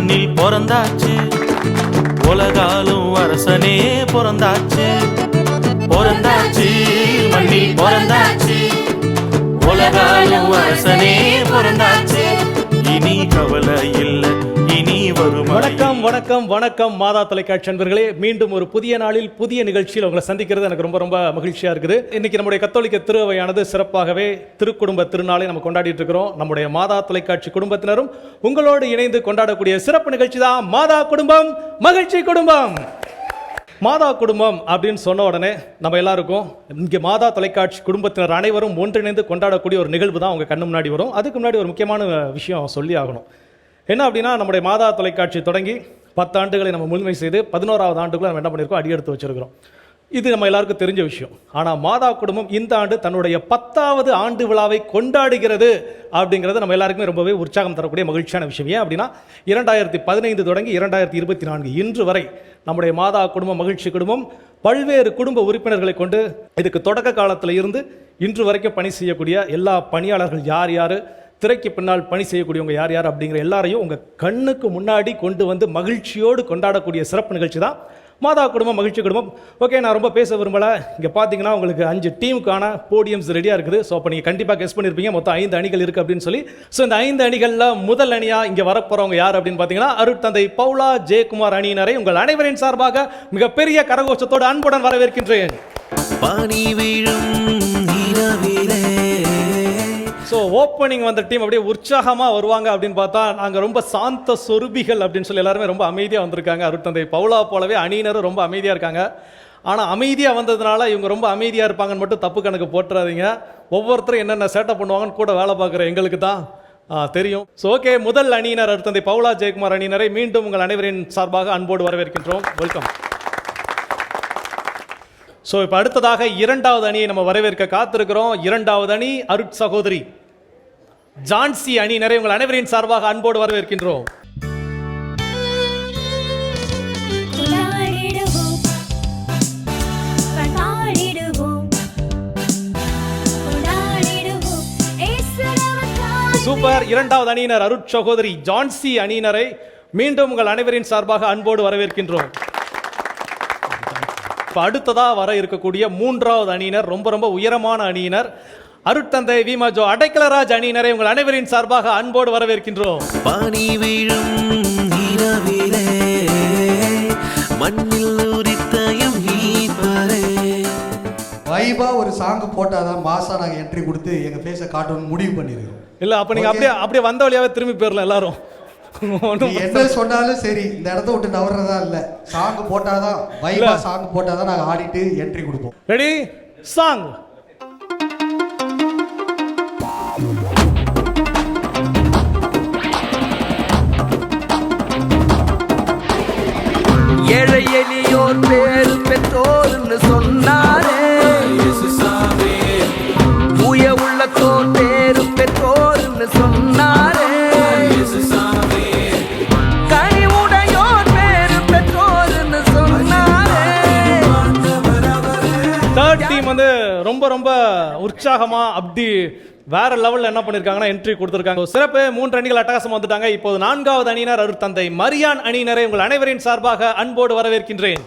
மண்ணில் பிறந்தாச்சு, உலகாலும் அரசனே பிறந்தாச்சு. பிறந்தாச்சு மண்ணில் பிறந்தாச்சு, உலகாலும் அரசனே பிறந்தாச்சு. இனி கவலை இல்லை, இனி வரும். வணக்கம் வணக்கம் வணக்கம் மாதா தொலைக்காட்சி நண்பர்களே, மீண்டும் ஒரு புதிய நாளில் புதிய நிகழ்ச்சியில் உங்களை சந்திக்கிறது எனக்கு ரொம்ப ரொம்ப மகிழ்ச்சியா இருக்குது. இன்னைக்கு நம்முடைய கத்தோலிக்க திருவையானது சிறப்பாகவே திருக்குடும்ப திருநாளை நம்ம கொண்டாடிட்டு இருக்கிறோம். நம்முடைய மாதா தொலைக்காட்சி குடும்பத்தினரும் உங்களோடு இணைந்து கொண்டாடக்கூடிய சிறப்பு நிகழ்ச்சி தான் மாதா குடும்பம் மகிழ்ச்சி குடும்பம். மாதா குடும்பம் அப்படின்னு சொன்ன உடனே நம்ம எல்லாருக்கும் இங்கே மாதா தொலைக்காட்சி குடும்பத்தினர் அனைவரும் ஒன்றிணைந்து கொண்டாடக்கூடிய ஒரு நிகழ்வு தான் உங்கள் கண்ணு முன்னாடி வரும். அதுக்கு முன்னாடி ஒரு முக்கியமான விஷயம் சொல்லி ஆகணும். என்ன அப்படின்னா, நம்முடைய மாதா தொலைக்காட்சி தொடங்கி 10 ஆண்டுகளை நம்ம முழுமை செய்து 11வது ஆண்டுக்குள்ள நம்ம என்ன பண்ணியிருக்கோம், அடி எடுத்து வச்சிருக்கிறோம். இது நம்ம எல்லாருக்கும் தெரிஞ்ச விஷயம். ஆனால் மாதா குடும்பம் இந்த ஆண்டு தன்னுடைய 10வது ஆண்டு விழாவை கொண்டாடுகிறது அப்படிங்கிறது நம்ம எல்லாருக்குமே ரொம்பவே உற்சாகம் தரக்கூடிய மகிழ்ச்சியான விஷயம். ஏன் அப்படின்னா 2015 தொடங்கி 2024 இன்று வரை நம்முடைய மாதா குடும்பம் மகிழ்ச்சி குடும்பம் பல்வேறு குடும்ப உறுப்பினர்களை கொண்டு இதுக்கு தொடக்க காலத்தில் இருந்து இன்று வரைக்கும் பணி செய்யக்கூடிய எல்லா பணியாளர்கள் யார் யார், திரைக்கு பின்னால் பணி செய்யக்கூடியவங்க யார் யார் அப்படிங்கிற எல்லாரையும் உங்கள் கண்ணுக்கு முன்னாடி கொண்டு வந்து மகிழ்ச்சியோடு கொண்டாடக்கூடிய சிறப்பு நிகழ்ச்சி தான் மாதா குடும்பம் மகிழ்ச்சி குடும்பம். ஓகே, நான் ரொம்ப பேச விரும்பலை. இங்கே பார்த்தீங்கன்னா உங்களுக்கு 5 டீமுக்கான போடியம்ஸ் ரெடியாக இருக்குது. ஸோ அப்போ நீங்கள் கண்டிப்பாக கெஸ் பண்ணியிருப்பீங்க மொத்தம் 5 அணிகள் இருக்குது அப்படின்னு சொல்லி. ஸோ இந்த 5 அணிகளில் முதல் அணியாக இங்கே வரப்போகிறவங்க யார் அப்படின்னு பார்த்தீங்கன்னா, அருட்தந்தை பவுலா ஜெயக்குமார் அணியினரை உங்கள் அனைவரின் சார்பாக மிகப்பெரிய கரகோஷத்தோடு அன்புடன் வரவேற்கின்றேன். ஸோ ஓப்பனிங் வந்த டீம் அப்படியே உற்சாகமாக வருவாங்க அப்படின்னு பார்த்தா, நாங்கள் ரொம்ப சாந்த சொருபிகள் அப்படின்னு சொல்லி எல்லாருமே ரொம்ப அமைதியாக வந்திருக்காங்க. அருட்தந்தை பவுலா போலவே அணியினரும் ரொம்ப அமைதியாக இருக்காங்க. ஆனால் அமைதியாக வந்ததுனால இவங்க ரொம்ப அமைதியாக இருப்பாங்கன்னு மட்டும் தப்பு கணக்கு போட்டுறாதீங்க. ஒவ்வொருத்தரும் என்னென்ன சேட்டை பண்ணுவாங்கன்னு கூட வேலை பார்க்குற எங்களுக்கு தான் தெரியும். ஸோ ஓகே, முதல் அணியினர் அருட்தந்தை பவுலா ஜெயக்குமார் அணியினரை மீண்டும் உங்கள் அனைவரின் சார்பாக அன்போடு வரவேற்கின்றோம். வெல்கம். ஸோ இப்போ அடுத்ததாக 2வது அணியை நம்ம வரவேற்க காத்திருக்கிறோம். 2வது அணி அருட் சகோதரி ஜான்சி அணியினரை உங்கள் அனைவரின் சார்பாக அன்போடு வரவேற்கின்றோம். சூப்பர். 2வது அணியினர் அருட் சகோதரி ஜான்சி அணியினரை மீண்டும் உங்கள் அனைவரின் சார்பாக அன்போடு வரவேற்கின்றோம். அடுத்ததா வர இருக்கக்கூடிய 3வது அணியினர் ரொம்ப ரொம்ப உயரமான அணியினர் அருட்தந்தை விமாஜோ அடைக்கலராஜ் அணியினரை உங்கள் அனைவரின் சார்பாக அன்போடு வரவேற்கின்றோம். வைபா ஒரு சாங் போட்டாதான் மாசா நாங்க என்ட்ரி கொடுத்து எங்க பேச காட்டணும்னு முடிவு பண்ணிருக்கோம். இல்ல அப்ப நீங்க அப்படியே வந்த வழியாவே திரும்பி போயிடலாம் எல்லாரும். என்ன சொன்னாலும் சரி, இந்த இடத்த விட்டு நவர்றதா இல்ல. சாங் போட்டாதான், வைபா சாங் போட்டாதான் நாங்க ஆடிட்டு என்ட்ரி கொடுப்போம். Ready, song. ஏழை எளியோர் பேரு பெற்றோர்னு சொன்னாரே, தூய உள்ளத்தோர் பேரு பெற்றோர்னு சொன்னாரே, கனிவுடையோர் பேரு பெற்றோர்னு சொன்னாரே. தேர்ட் டீம் வந்து ரொம்ப ரொம்ப உற்சாகமா அப்படி வேற லெவல்ல என்ன பண்ணிருக்காங்கன்னா என்ட்ரி கொடுத்திருக்காங்க. சிறப்பு. 3 அணிகள் அட்டகாசம் வந்துட்டாங்க. இப்போது 4வது அணியினர் அருட்தந்தை மரியான் அணியினரை உங்கள் அனைவரின் சார்பாக அன்போடு வரவேற்கின்றேன்.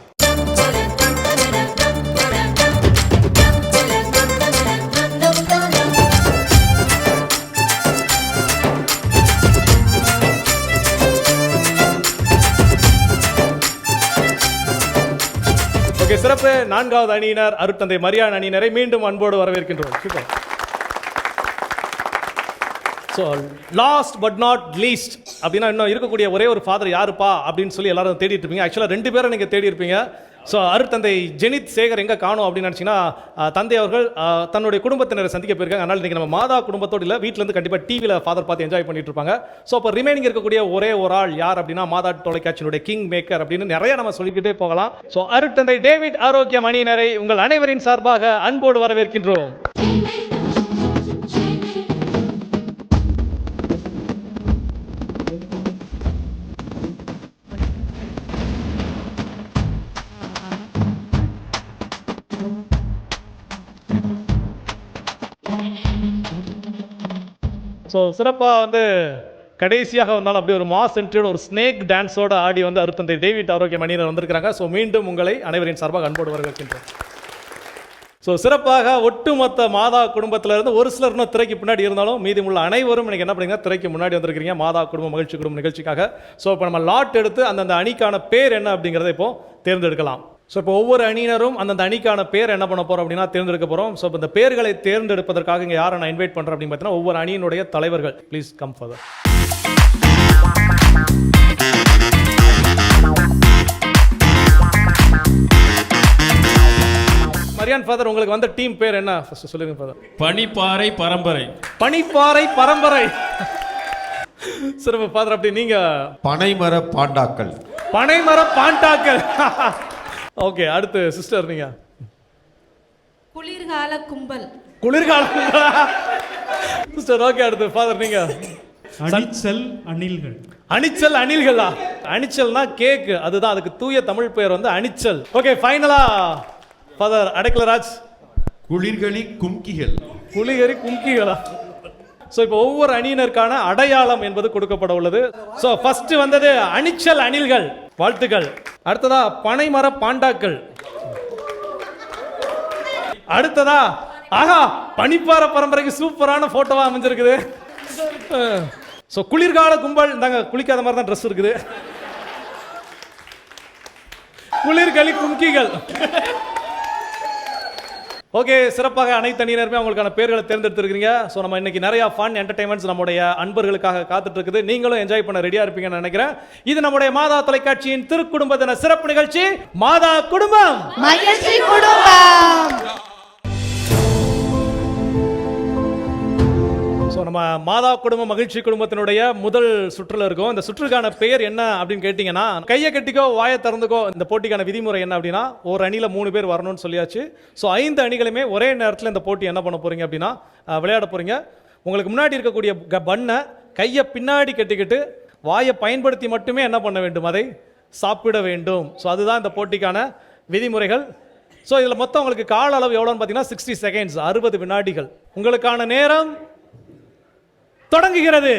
ஓகே, சிறப்பு. 4வது அணியினர் அருட்தந்தை மரியான் அணியினரை மீண்டும் அன்போடு வரவேற்கின்றோம். Super. So last but not least அப்படின்னா இன்னும் இருக்கக்கூடிய ஒரே ஒரு ஃபாதர் யாருப்பா அப்படின்னு சொல்லி எல்லாரும் தேடிட்டு இருப்பீங்க. ஆக்சுவலாக 2 பேரை நீங்கள் தேடி இருப்பீங்க. ஸோ அருட்தந்தை ஜெனித் சேகர் எங்கே காணும் அப்படின்னு நினச்சிங்கன்னா, தந்தை அவர்கள் தன்னுடைய குடும்பத்தினரை சந்திக்க போயிருக்காங்க. அதனால் இன்றைக்கி நம்ம மாதா குடும்பத்தோடு இல்லை, வீட்டிலேருந்து கண்டிப்பாக டிவியில் ஃபாதர் பார்த்து என்ஜாய் பண்ணிட்டு இருப்பாங்க. ஸோ அப்போ ரிமைனிங் இருக்கக்கூடிய ஒரே ஒரு ஆள் யார் அப்படின்னா, மாதா தொலைக்காட்சியினுடைய கிங் மேக்கர் அப்படின்னு நிறைய நம்ம சொல்லிக்கிட்டே போகலாம். ஸோ அருட்தந்தை டேவிட் ஆரோக்கியம் அணியினரை உங்கள் அனைவரின் சார்பாக அன்போடு வரவேற்கின்றோம். ஸோ சிறப்பாக கடைசியாக வந்தாலும் அப்படியே ஒரு மாஸ் என்ட்ரியோட ஒரு ஸ்னேக் டான்ஸோட ஆடி வந்து அருத்தந்தை டேவிட் ஆரோக்கிய மணியனர் வந்திருக்கிறாங்க. ஸோ மீண்டும் உங்களை அனைவரின் சார்பாக அன்போடு வரவேற்கின்றேன். ஸோ சிறப்பாக ஒட்டுமொத்த மாதா குடும்பத்தில் இருந்து ஒரு சிலர் இன்னும் திரைக்கு பின்னாடி இருந்தாலும் மீதி உள்ள அனைவரும் இன்னைக்கு என்ன பண்ணுறீங்க, திரைக்கு முன்னாடி வந்திருக்கிறீங்க மாதா குடும்பம் மகிழ்ச்சி குடும்பம் நிகழ்ச்சிக்காக. ஸோ இப்போ நம்ம லாட் எடுத்து அந்தந்த அணிக்கான பேர் என்ன அப்படிங்கிறத இப்போ தேர்ந்தெடுக்கலாம். ஸோ இப்போ ஒவ்வொரு அணியினரும் அந்தந்த அணிக்கான பேர் என்ன பண்ண போகிறோம் அப்படின்னா தேர்ந்தெடுக்க போகிறோம். ஸோ இப்போ இந்த பேர்களை தேர்ந்தெடுப்பதற்காக இங்கே யாரை நான் இன்வைட் பண்ணுறேன் அப்படின்னு பார்த்தீங்கன்னா ஒவ்வொரு அணியினுடைய தலைவர்கள் please come father. Maryan father, உங்களுக்கு வந்த டீம் பேர் என்ன ஃபர்ஸ்ட் சொல்லுங்க ஃபாதர். பனிப்பாறை பரம்பரை. பனிப்பாறை பரம்பரை. சிறப்பு ஃபாதர். அப்படி நீங்க பனைமர பாண்டாக்கள். பனைமர பாண்டாக்கள். ஓகே, அடுத்து சிஸ்டர் நீங்க குளிர்கால கும்பல். குளிர்கால சிஸ்டர். ஓகே, அடுத்து ஃபாதர் நீங்க அணிச்சல் அணில்கள். அணிச்சல் அணில்களா? அணிச்சல்னா கேக், அதுதான் அதுக்கு தூய தமிழ் பெயர் வந்து அணிச்சல். ஓகே, ஃபைனலா ஃபாதர் அடைக்கலராஜ். குளிர்களி கும்கிகள். குளிகரி கும்கிகளா? ஸோ இப்போ ஒவ்வொரு அணியினருக்கான அடையாளம் என்பது கொடுக்கப்பட உள்ளது. ஸோ ஃபர்ஸ்ட் வந்தது அணிச்சல் அணில்கள், வாழ்த்துக்கள். அடுத்ததா பனைமர பாண்டாக்கள். அடுத்ததா ஆஹா பனிப்பாறை பரம்பரைக்கு சூப்பரான போட்டோவா அமைஞ்சிருக்குது. ஸோ குளிர்கால கும்பல், இந்தாங்க குளிக்காத மாதிரி தான் ட்ரெஸ் இருக்குது. குளிர்களி கும்கிகள். ஓகே, சிறப்பாக அனைத்து அணியினருமே அவங்களுக்கான பேர்களை தேர்ந்தெடுத்திருக்கீங்க. ஸோ நம்ம இன்னைக்கு நிறைய ஃபன் என்டர்டைன்மெண்ட்ஸ் நம்முடைய அன்பர்களுக்காக காத்துட்டு இருக்குது. நீங்களும் என்ஜாய் பண்ண ரெடியா இருப்பீங்கன்னு நினைக்கிறேன். இது நம்முடைய மாதா தொலைக்காட்சியின் திருக்குடும்ப தின சிறப்பு நிகழ்ச்சி மாதா குடும்பம் மகிழ்ச்சி குடும்பம். ஸோ நம்ம மாதா குடும்ப மகிழ்ச்சி குடும்பத்தினுடைய முதல் சுற்றுல இருக்கோம். இந்த சுற்றுக்கான பெயர் என்ன அப்படின்னு கேட்டிங்கன்னா, கையை கட்டிக்கோ வாயை திறந்துக்கோ. இந்த போட்டிக்கான விதிமுறை என்ன அப்படின்னா, ஒரு அணியில் 3 பேர் வரணும்னு சொல்லியாச்சு. ஸோ 5 அணிகளுமே ஒரே நேரத்தில் இந்த போட்டி என்ன பண்ண போறீங்க அப்படின்னா விளையாட போறீங்க. உங்களுக்கு முன்னாடி இருக்கக்கூடிய பண்ணை கையை பின்னாடி கட்டிக்கிட்டு வாயை பயன்படுத்தி மட்டுமே என்ன பண்ண வேண்டும், அதை சாப்பிட வேண்டும். ஸோ அதுதான் இந்த போட்டிக்கான விதிமுறைகள். ஸோ இதில் மொத்தம் உங்களுக்கு கால அளவு எவ்வளோன்னு பார்த்தீங்கன்னா 60 செகண்ட்ஸ், 60 வினாடிகள். உங்களுக்கான நேரம் தொடங்குகிறது.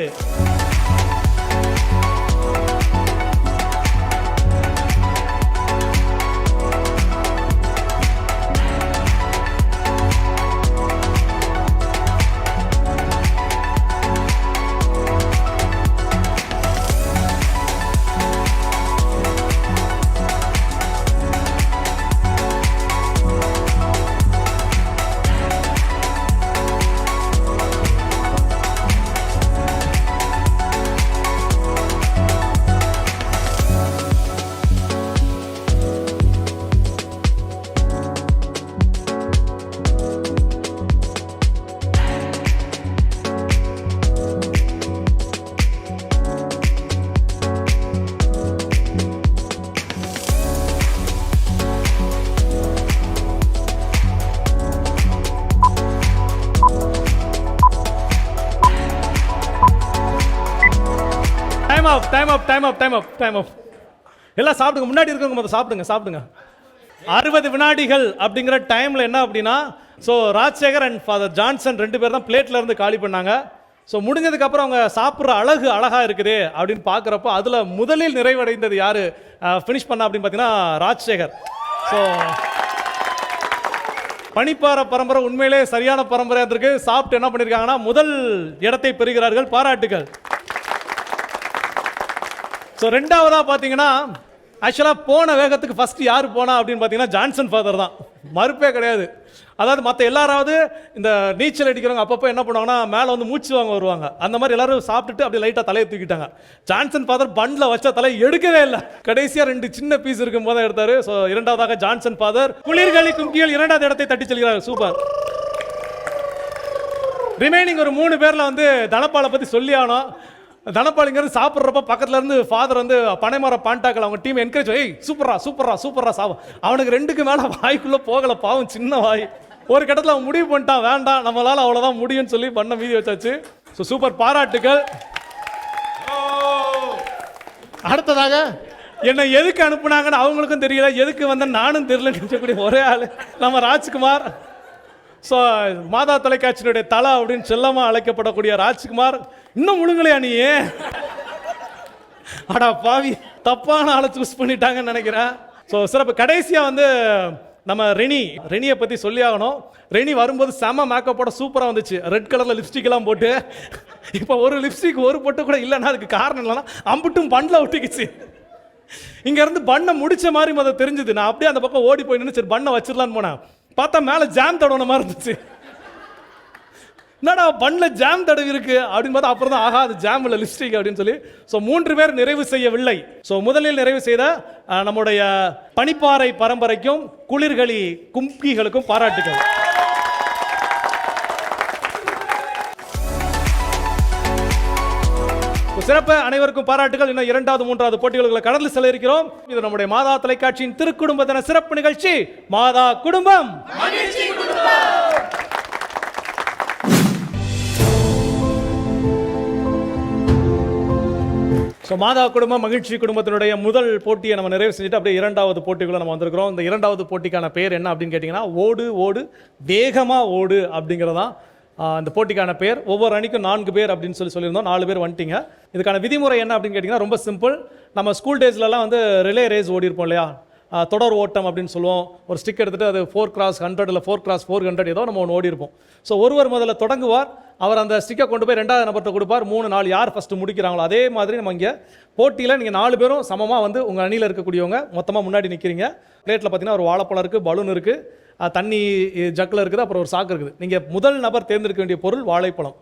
Time off. எல்லாம் சாப்பிடுங்க, முன்னாடி இருக்கவங்க சாப்பிடுங்க. 60 வினாடிகள் அப்படிங்கிற டைம்ல என்ன அப்படின்னா, so Rajasekhar and father Johnson 2 பேர் தான் பிளேட்ல இருந்து காலி பண்ணாங்க. ஸோ முடிஞ்சதுக்கு அப்புறம் அவங்க சாப்பிட்ற அழகா இருக்குது அப்படின்னு பார்க்குறப்போ அதில் முதலில் நிறைவடைந்தது யாரு ஃபினிஷ் பண்ணா அப்படின்னு பார்த்தீங்கன்னா ராஜசேகர். ஸோ பனிப்பாறை பரம்பரை உண்மையிலே சரியான பரம்பரையாக இருக்கு. சாப்பிட்டு என்ன பண்ணியிருக்காங்கன்னா முதல் இடத்தை பெறுகிறார்கள், பாராட்டுகள். ஸோ ரெண்டாவதாக பார்த்தீங்கன்னா, ஆக்சுவலாக போன வேகத்துக்கு ஃபர்ஸ்ட் யார் போனா அப்படின்னு பார்த்தீங்கன்னா ஜான்சன் ஃபாதர் தான், மறுப்பே கிடையாது. அதாவது மற்ற எல்லாராவது இந்த நீச்சல் அடிக்கிறவங்க அப்பப்போ என்ன பண்ணுவாங்கன்னா மேலே வந்து மூச்சு வாங்க வருவாங்க. அந்த மாதிரி எல்லாரும் சாப்பிட்டுட்டு அப்படியே லைட்டாக தலையை தூக்கிட்டாங்க. ஜான்சன் ஃபாதர் பண்டில் வச்ச தலையை எடுக்கவே இல்லை. கடைசியாக 2 சின்ன பீஸ் இருக்கும் போது எடுத்தாரு. ஸோ இரண்டாவதாக ஜான்சன் ஃபாதர் குளிர்காலி கும்கிகள் 2வது இடத்தை தட்டி செல்கிறார். சூப்பர். ரிமைனிங் ஒரு 3 பேரில் வந்து தனபாலை பற்றி சொல்லி ஆனோம். தனபாலிங்கிறது சாப்பிட்றப்ப பக்கத்துல இருந்து ஃபாதர் வந்து பனைமர பாண்டாக்கள் அவங்க டீம் என்கரேஜ், ஏய் சூப்பரா சாப்பிடும். அவனுக்கு 2க்கு மேலே வாய்க்குள்ள போகல, பாவம் சின்ன வாய். ஒரு கட்டத்தில் அவன் முடிவு பண்ணிட்டான், வேண்டாம் நம்மளால அவ்வளோதான் முடியும்னு சொல்லி பண்ண மீதி வச்சாச்சு. ஸோ சூப்பர், பாராட்டுகள். அடுத்ததாக என்னை எதுக்கு அனுப்புனாங்கன்னு அவங்களுக்கும் தெரியல, எதுக்கு வந்த நானும் தெரியலன்னு சொல்லக்கூடிய ஒரே ஆள் நம்ம ராஜ்குமார். ஸோ மாதா தொலைக்காட்சியினுடைய தலை அப்படின்னு செல்லமா அழைக்கப்படக்கூடிய ராஜ்குமார் இன்னும் முழுங்கலையா நீ? அடா பாவி, தப்பான ஆளை சூஸ் பண்ணிட்டாங்கன்னு நினைக்கிறேன். ஸோ சிறப்பு. கடைசியாக வந்து நம்ம ரெனியை பற்றி சொல்லி ஆகணும். ரெனி வரும்போது செம மேக்கப்போட சூப்பராக வந்துச்சு. ரெட் கலரில் லிப்ஸ்டிக்லாம் போட்டு. இப்போ ஒரு லிப்ஸ்டிக் ஒரு பொட்டு கூட இல்லைன்னா அதுக்கு காரணம் இல்லைன்னா அம்புட்டும் பண்ணில் ஒட்டிக்கிச்சு. இங்கேருந்து பண்ணை முடிச்ச மாதிரி முதல் தெரிஞ்சுது. நான் அப்படியே அந்த பக்கம் ஓடி போய் நின்று சரி பண்ணை வச்சிடலான்னு போனேன். பார்த்தா மேலே ஜாம் தடவுன மாதிரி இருந்துச்சு. என்னடா பண்ணில் ஜாம் தடவி இருக்கு அப்படின்னு பார்த்தா அப்புறம் தான் ஆகா அது ஜாம் இல்லை லிப்ஸ்டிக் அப்படின்னு சொல்லி. ஸோ 3 பேர் நிறைவு செய்யவில்லை. ஸோ முதலில் நிறைவு செய்த நம்முடைய பனிப்பாறை பரம்பரைக்கும் குளிர்களி கும்கிகளுக்கும் பாராட்டுகள். சிறப்பு. அனைவருக்கும் பாராட்டுகள். இன்னும் 2வது 3வது போட்டிகளுக்கு கடந்து செல்ல இருக்கிறோம். இது நம்முடைய மாதா தொலைக்காட்சியின் திருக்குடும்ப தின சிறப்பு நிகழ்ச்சி மாதா குடும்பம். ஸோ மாதா குடும்பம் மகிழ்ச்சி குடும்பத்தினுடைய முதல் போட்டியை நம்ம நிறைவு செஞ்சுட்டு அப்படியே 2வது போட்டிக்குள்ள நம்ம வந்திருக்கிறோம். இந்த 2வது போட்டிக்கான பேர் என்ன அப்படின்னு கேட்டிங்கன்னா ஓடு ஓடு வேகமாக ஓடு அப்படிங்கிறதான் இந்த போட்டிக்கான பேர். ஒவ்வொரு அணிக்கும் 4 பேர் அப்படின்னு சொல்லியிருந்தோம். 4 பேர் வந்துட்டீங்க. இதுக்கான விதிமுறை என்ன அப்படின்னு கேட்டிங்கன்னா ரொம்ப சிம்பிள். நம்ம ஸ்கூல் டேஸ்லலாம் வந்து ரிலே ரேஸ் ஓடி இருப்போம் இல்லையா, தொடர் ஓட்டம் அப்படின்னு சொல்லுவோம். ஒரு ஸ்டிக் எடுத்துகிட்டு அது 4x100 இல்லை 4x400 ஏதோ நம்ம ஒன்று ஓடி இருப்போம். ஸோ ஒருவர் முதல்ல தொடங்குவார். அவர் அந்த ஸ்டிக்கை கொண்டு போய் 2வது நபர்கிட்ட கொடுப்பார். 3 4 யார் ஃபஸ்ட்டு முடிக்கிறாங்களோ அதே மாதிரி நம்ம இங்கே போட்டியில் நீங்கள் 4 பேரும் சமமாக வந்து உங்கள் அணியில் இருக்கக்கூடியவங்க மொத்தமாக முன்னாடி நிற்கிறீங்க. பிளேட்டில் பார்த்தீங்கன்னா ஒரு வாழைப்பழம் இருக்குது, பலூன் இருக்குது, தண்ணி ஜக்கில் இருக்குது, அப்புறம் ஒரு சாக்கு இருக்குது. நீங்கள் முதல் நபர் தேர்ந்தெடுக்க வேண்டிய பொருள் வாழைப்பழம்.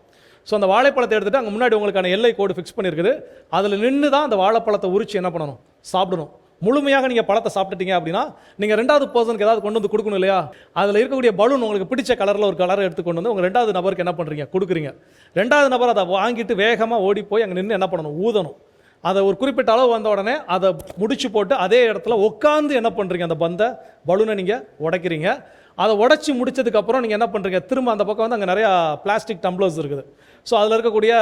ஸோ அந்த வாழைப்பழத்தை எடுத்துகிட்டு அங்கே முன்னாடி உங்களுக்கான எல்லை கோடு ஃபிக்ஸ் பண்ணியிருக்குது. அதில் நின்று தான் அந்த வாழைப்பழத்தை உரிச்சு என்ன பண்ணணும், சாப்பிடணும். முழுமையாக நீங்கள் பழத்தை சாப்பிட்டுட்டீங்க அப்படின்னா நீங்கள் 2வது பர்சனுக்கு ஏதாவது கொண்டு வந்து கொடுக்கணும் இல்லையா, அதில் இருக்கக்கூடிய பலூன் உங்களுக்கு பிடிச்ச கலரில் ஒரு கலரை எடுத்து கொண்டு வந்து உங்கள் 2வது நபருக்கு என்ன பண்ணுறீங்க, கொடுக்குறீங்க. 2வது நபர் அதை வாங்கிட்டு வேகமாக ஓடி போய் அங்கே நின்று என்ன பண்ணணும், ஊதணும். அதை ஒரு குறிப்பிட்ட அளவு வந்த உடனே அதை முடிச்சு போட்டு அதே இடத்துல உட்காந்து என்ன பண்ணுறீங்க, அந்த பலூனை நீங்கள் உடைக்கிறீங்க. அதை உடச்சி முடிச்சதுக்கப்புறம் நீங்கள் என்ன பண்ணுறீங்க, திரும்ப அந்த பக்கம் வந்து அங்கே நிறையா பிளாஸ்டிக் டம்ளர்ஸ் இருக்குது. ஸோ அதில் இருக்கக்கூடிய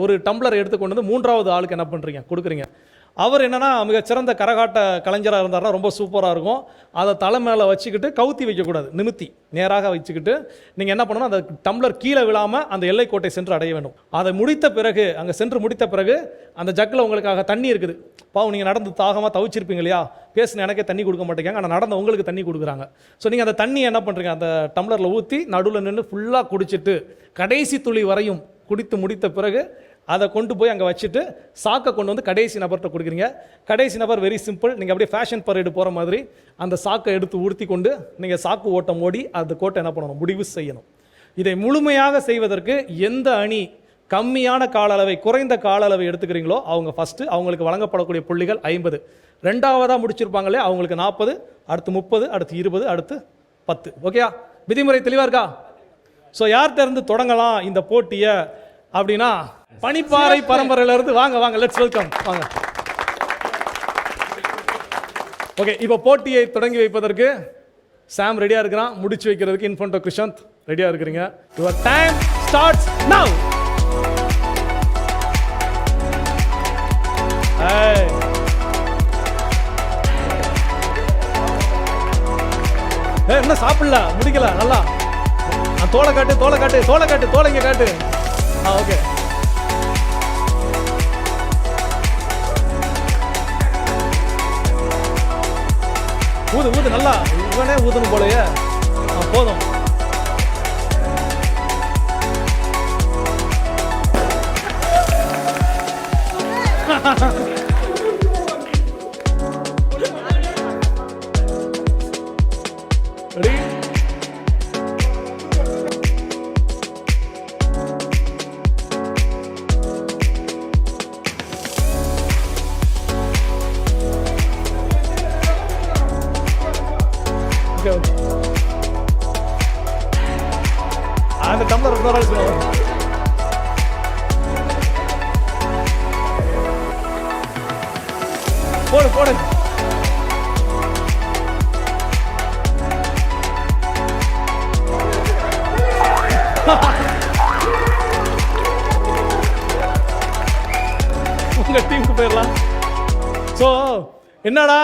ஒரு டம்ளர் எடுத்து கொண்டு வந்து 3வது ஆளுக்கு என்ன பண்ணுறீங்க, கொடுக்குறீங்க. அவர் என்னென்னா மிகச்சிறந்த கரகாட்ட கலைஞராக இருந்தார்னா ரொம்ப சூப்பராக இருக்கும். அதை தலை மேலே வச்சுக்கிட்டு கவுத்தி வைக்கக்கூடாது, நிமித்தி நேராக வச்சுக்கிட்டு நீங்கள் என்ன பண்ணணும், அந்த டம்ளர் கீழே விழாமல் அந்த எல்லைக்கோட்டை சென்று அடைய வேண்டும். அதை முடித்த பிறகு அங்கே சென்று முடித்த பிறகு அந்த ஜக்கில் உங்களுக்காக தண்ணி இருக்குது. பாவம் நீங்கள் நடந்து தாகமாக தவிச்சிருப்பீங்க இல்லையா, பேசுன எனக்கே தண்ணி கொடுக்க மாட்டேங்க, ஆனால் நடந்த உங்களுக்கு தண்ணி கொடுக்குறாங்க. ஸோ நீங்கள் அந்த தண்ணி என்ன பண்ணுறீங்க, அந்த டம்ளரில் ஊற்றி நடுவில் நின்று ஃபுல்லாக குடிச்சிட்டு கடைசி துளி வரையும் குடித்து முடித்த பிறகு அதை கொண்டு போய் அங்கே வச்சுட்டு சாக்கை கொண்டு வந்து கடைசி நபர்கிட்ட கொடுக்குறீங்க. கடைசி நபர் வெரி சிம்பிள், நீங்கள் அப்படியே ஃபேஷன் பரேடு போகிற மாதிரி அந்த சாக்கை எடுத்து உடுத்தி கொண்டு நீங்கள் சாக்கு ஓட்டம் ஓடி அந்த கோட்டை என்ன பண்ணணும், முடிவு செய்யணும். இதை முழுமையாக செய்வதற்கு எந்த அணி கம்மியான கால அளவை, குறைந்த கால அளவை எடுத்துக்கிறீங்களோ அவங்க ஃபஸ்ட்டு, அவங்களுக்கு வழங்கப்படக்கூடிய புள்ளிகள் 50. 2வதாக முடிச்சிருப்பாங்களே அவங்களுக்கு 40, அடுத்து 30, அடுத்து 20, அடுத்து 10. ஓகேயா, விதிமுறை தெளிவாக இருக்கா? ஸோ யார்கிட்ட இருந்து தொடங்கலாம் இந்த போட்டியை அப்படின்னா பனிப்பாறை பரம்பரையிலிருந்து வாங்க லெட்ஸ் வெல்கம் வாங்க. ஓகே, இப்போ போட்டியை தொடங்கி வைப்பதற்கு சாம் ரெடியா இருக்கிறான், முடிச்சு வைக்கிறதுக்கு இன்ஃபன்டோ கிருஷாந்த் ரெடியா இருக்கிறீங்க. யுவர் டைம் ஸ்டார்ட்ஸ் நவ. என்ன சாப்பிடல, முடிக்கல, நல்லா தோலை காட்டு, தோலைங்க காட்டு. ஓகே, ஊது நல்லா, இவனே ஊதணும் போலயே. போதும். அந்த டம்ளர் போடு. உங்க டீமுக்கு போயிடலாம். ஸோ என்னடா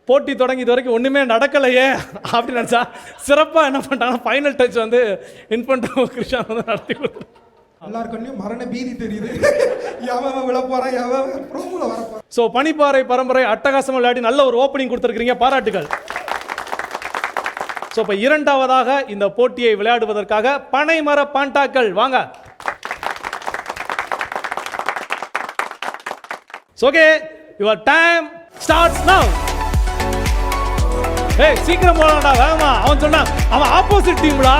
போட்டி தொடங்கி இது வரைக்கும் ஒன்றுமே நடக்கலையே அப்படின்னு நினச்சா சிறப்பாக என்ன பண்ணிட்டாங்கன்னா ஃபைனல் டச் வந்து இன்ஃபன்டோ கிருஷ்ணன் வந்து நடத்தி கொடுத்தாரு. எல்லாருக்கும் மரண பீதி தெரியுது. எவன் விழ போறான், எவன் ப்ரோமோல வர போறான். ஸோ பனிப்பாறை பரம்பரை அட்டகாசமாக விளையாடி நல்ல ஒரு ஓப்பனிங் கொடுத்துருக்கீங்க, பாராட்டுகள். ஸோ இப்போ இரண்டாவதாக இந்த போட்டியை விளையாடுவதற்காக பனைமர பாண்டாக்கள் வாங்க. Okay, your time starts now. ஏய் சீக்கிரம் போலாம்டா, வேகமா. அவன் சொன்னான் அவன் ஆப்போசிட் டீம்டா.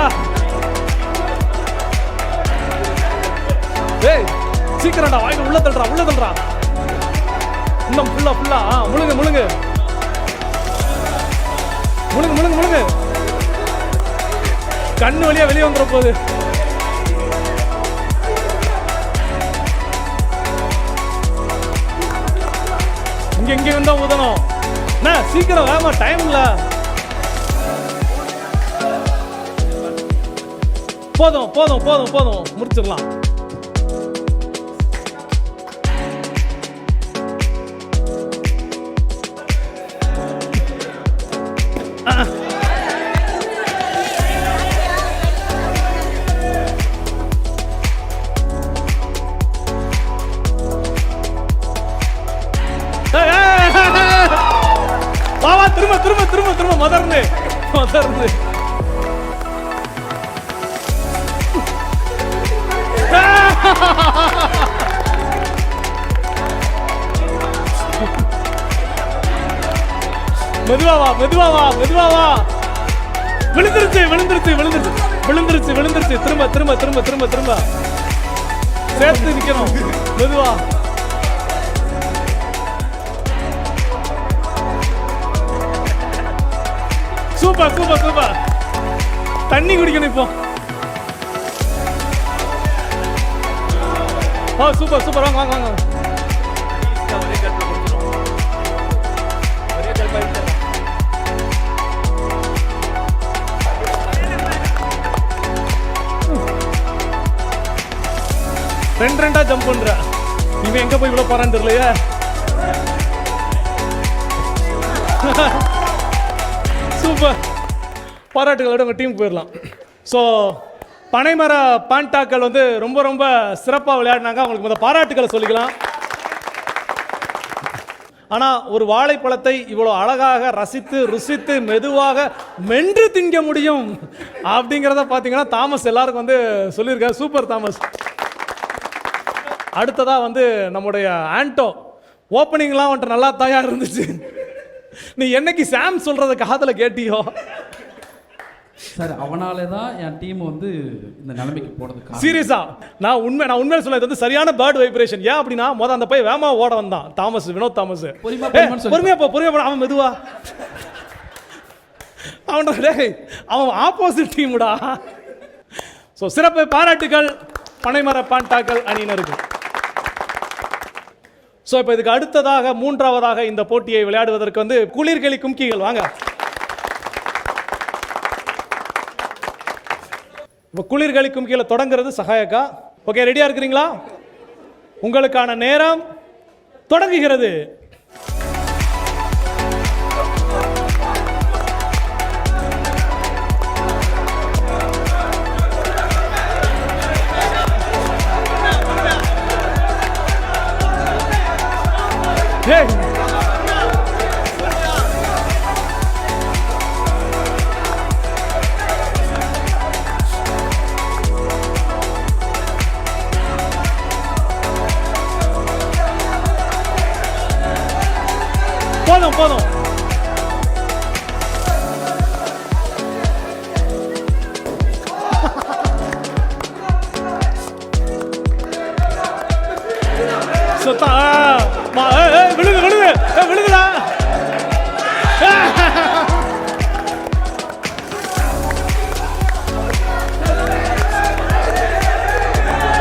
ஏய் சீக்கிரம்டா, வாய்க்கு உள்ள தள்ளுறா, உள்ள தள்ளுறா. இன்னும் ஃபுல்லா ஃபுல்லா முழுங்கு முழுங்கு முழுங்கு முழுங்கு முழுங்கு. கண்ணு வழியா வெளியே வந்துட போகுது. இங்க இங்க வந்தா ஊதணும். என்ன சீக்கிரம் வேகமா, டைம் இல்ல. போதும் போதும் போதும் போதும், முடிச்சிடலாம். வாவா, திரும்ப திரும்ப திரும்ப திரும்ப மதர்ந்து மதர்ந்து. மெதுவாவா மெதுவாவா மெதுவாவா. விழுந்துருச்சு விழுந்துருச்சு விழுந்துருச்சு விழுந்துருச்சு விழுந்துருச்சு. திரும்ப திரும்ப திரும்ப திரும்ப திரும்ப சேர்த்து நிக்கணும். மெதுவா. Super super super. தண்ணி குடிக்கணும் இப்போ. Super super. வாங்க வாங்க வாங்க. ரெண்டு ரெண்டா ஜம்ப் பண்ற. இவன் எங்க போய் இவ்வளவு போறான்னு தெரியலையே. சூப்பர், பாராட்டுகளோட உங்கள் டீமுக்கு போயிடலாம். ஸோ பனைமர பாண்டாக்கள் வந்து ரொம்ப ரொம்ப சிறப்பாக விளையாடினாங்க. அவங்களுக்கு முதல் பாராட்டுகளை சொல்லிக்கலாம். ஆனால் ஒரு வாழைப்பழத்தை இவ்வளோ அழகாக ரசித்து ருசித்து மெதுவாக மென்று திங்க முடியும் அப்படிங்கிறத பார்த்தீங்கன்னா தாமஸ் எல்லாருக்கும் வந்து சொல்லியிருக்காரு. Super Thomas. அடுத்ததாக வந்து நம்முடைய ஆண்டோ. ஓப்பனிங்லாம் வந்துட்டு நல்லா தயார் இருந்துச்சு. நீ என்னைக்கு சாம் சொல்றத காதல கேட்டியோ சார்? அவனாலே தான் என் டீம் வந்து இந்த நிலைமைக்கு போறதுக்கு. சீரியஸா நான் உண்மையில சொல்ல, இது வந்து சரியான பேர்ட் வைப்ரேஷன். ஏன் அப்படின்னா மொதல் அந்த பையன் வேமா ஓட வந்தான் தாமஸ், வினோத் தாமஸ். பொறுமையா போ பொறுமையா போ. அவன் மெதுவா, அவன் ஆப்போசிட் டீம்டா. ஸோ சிறப்பு பாராட்டுகள் பனைமர பாண்டாக்கள் அணியினருக்கு. ஸோ இப்போ இதுக்கு அடுத்ததாக மூன்றாவதாக இந்த போட்டியை விளையாடுவதற்கு வந்து குளிர்களி கும்கிகள் வாங்க. இப்போ குளிர்களி கும்கிகளை தொடங்குறது சகாயக்கா. ஓகே, ரெடியா இருக்கிறீங்களா? உங்களுக்கான நேரம் தொடங்குகிறது. போதும் போதும். விழுது விழுது விழுதுடா.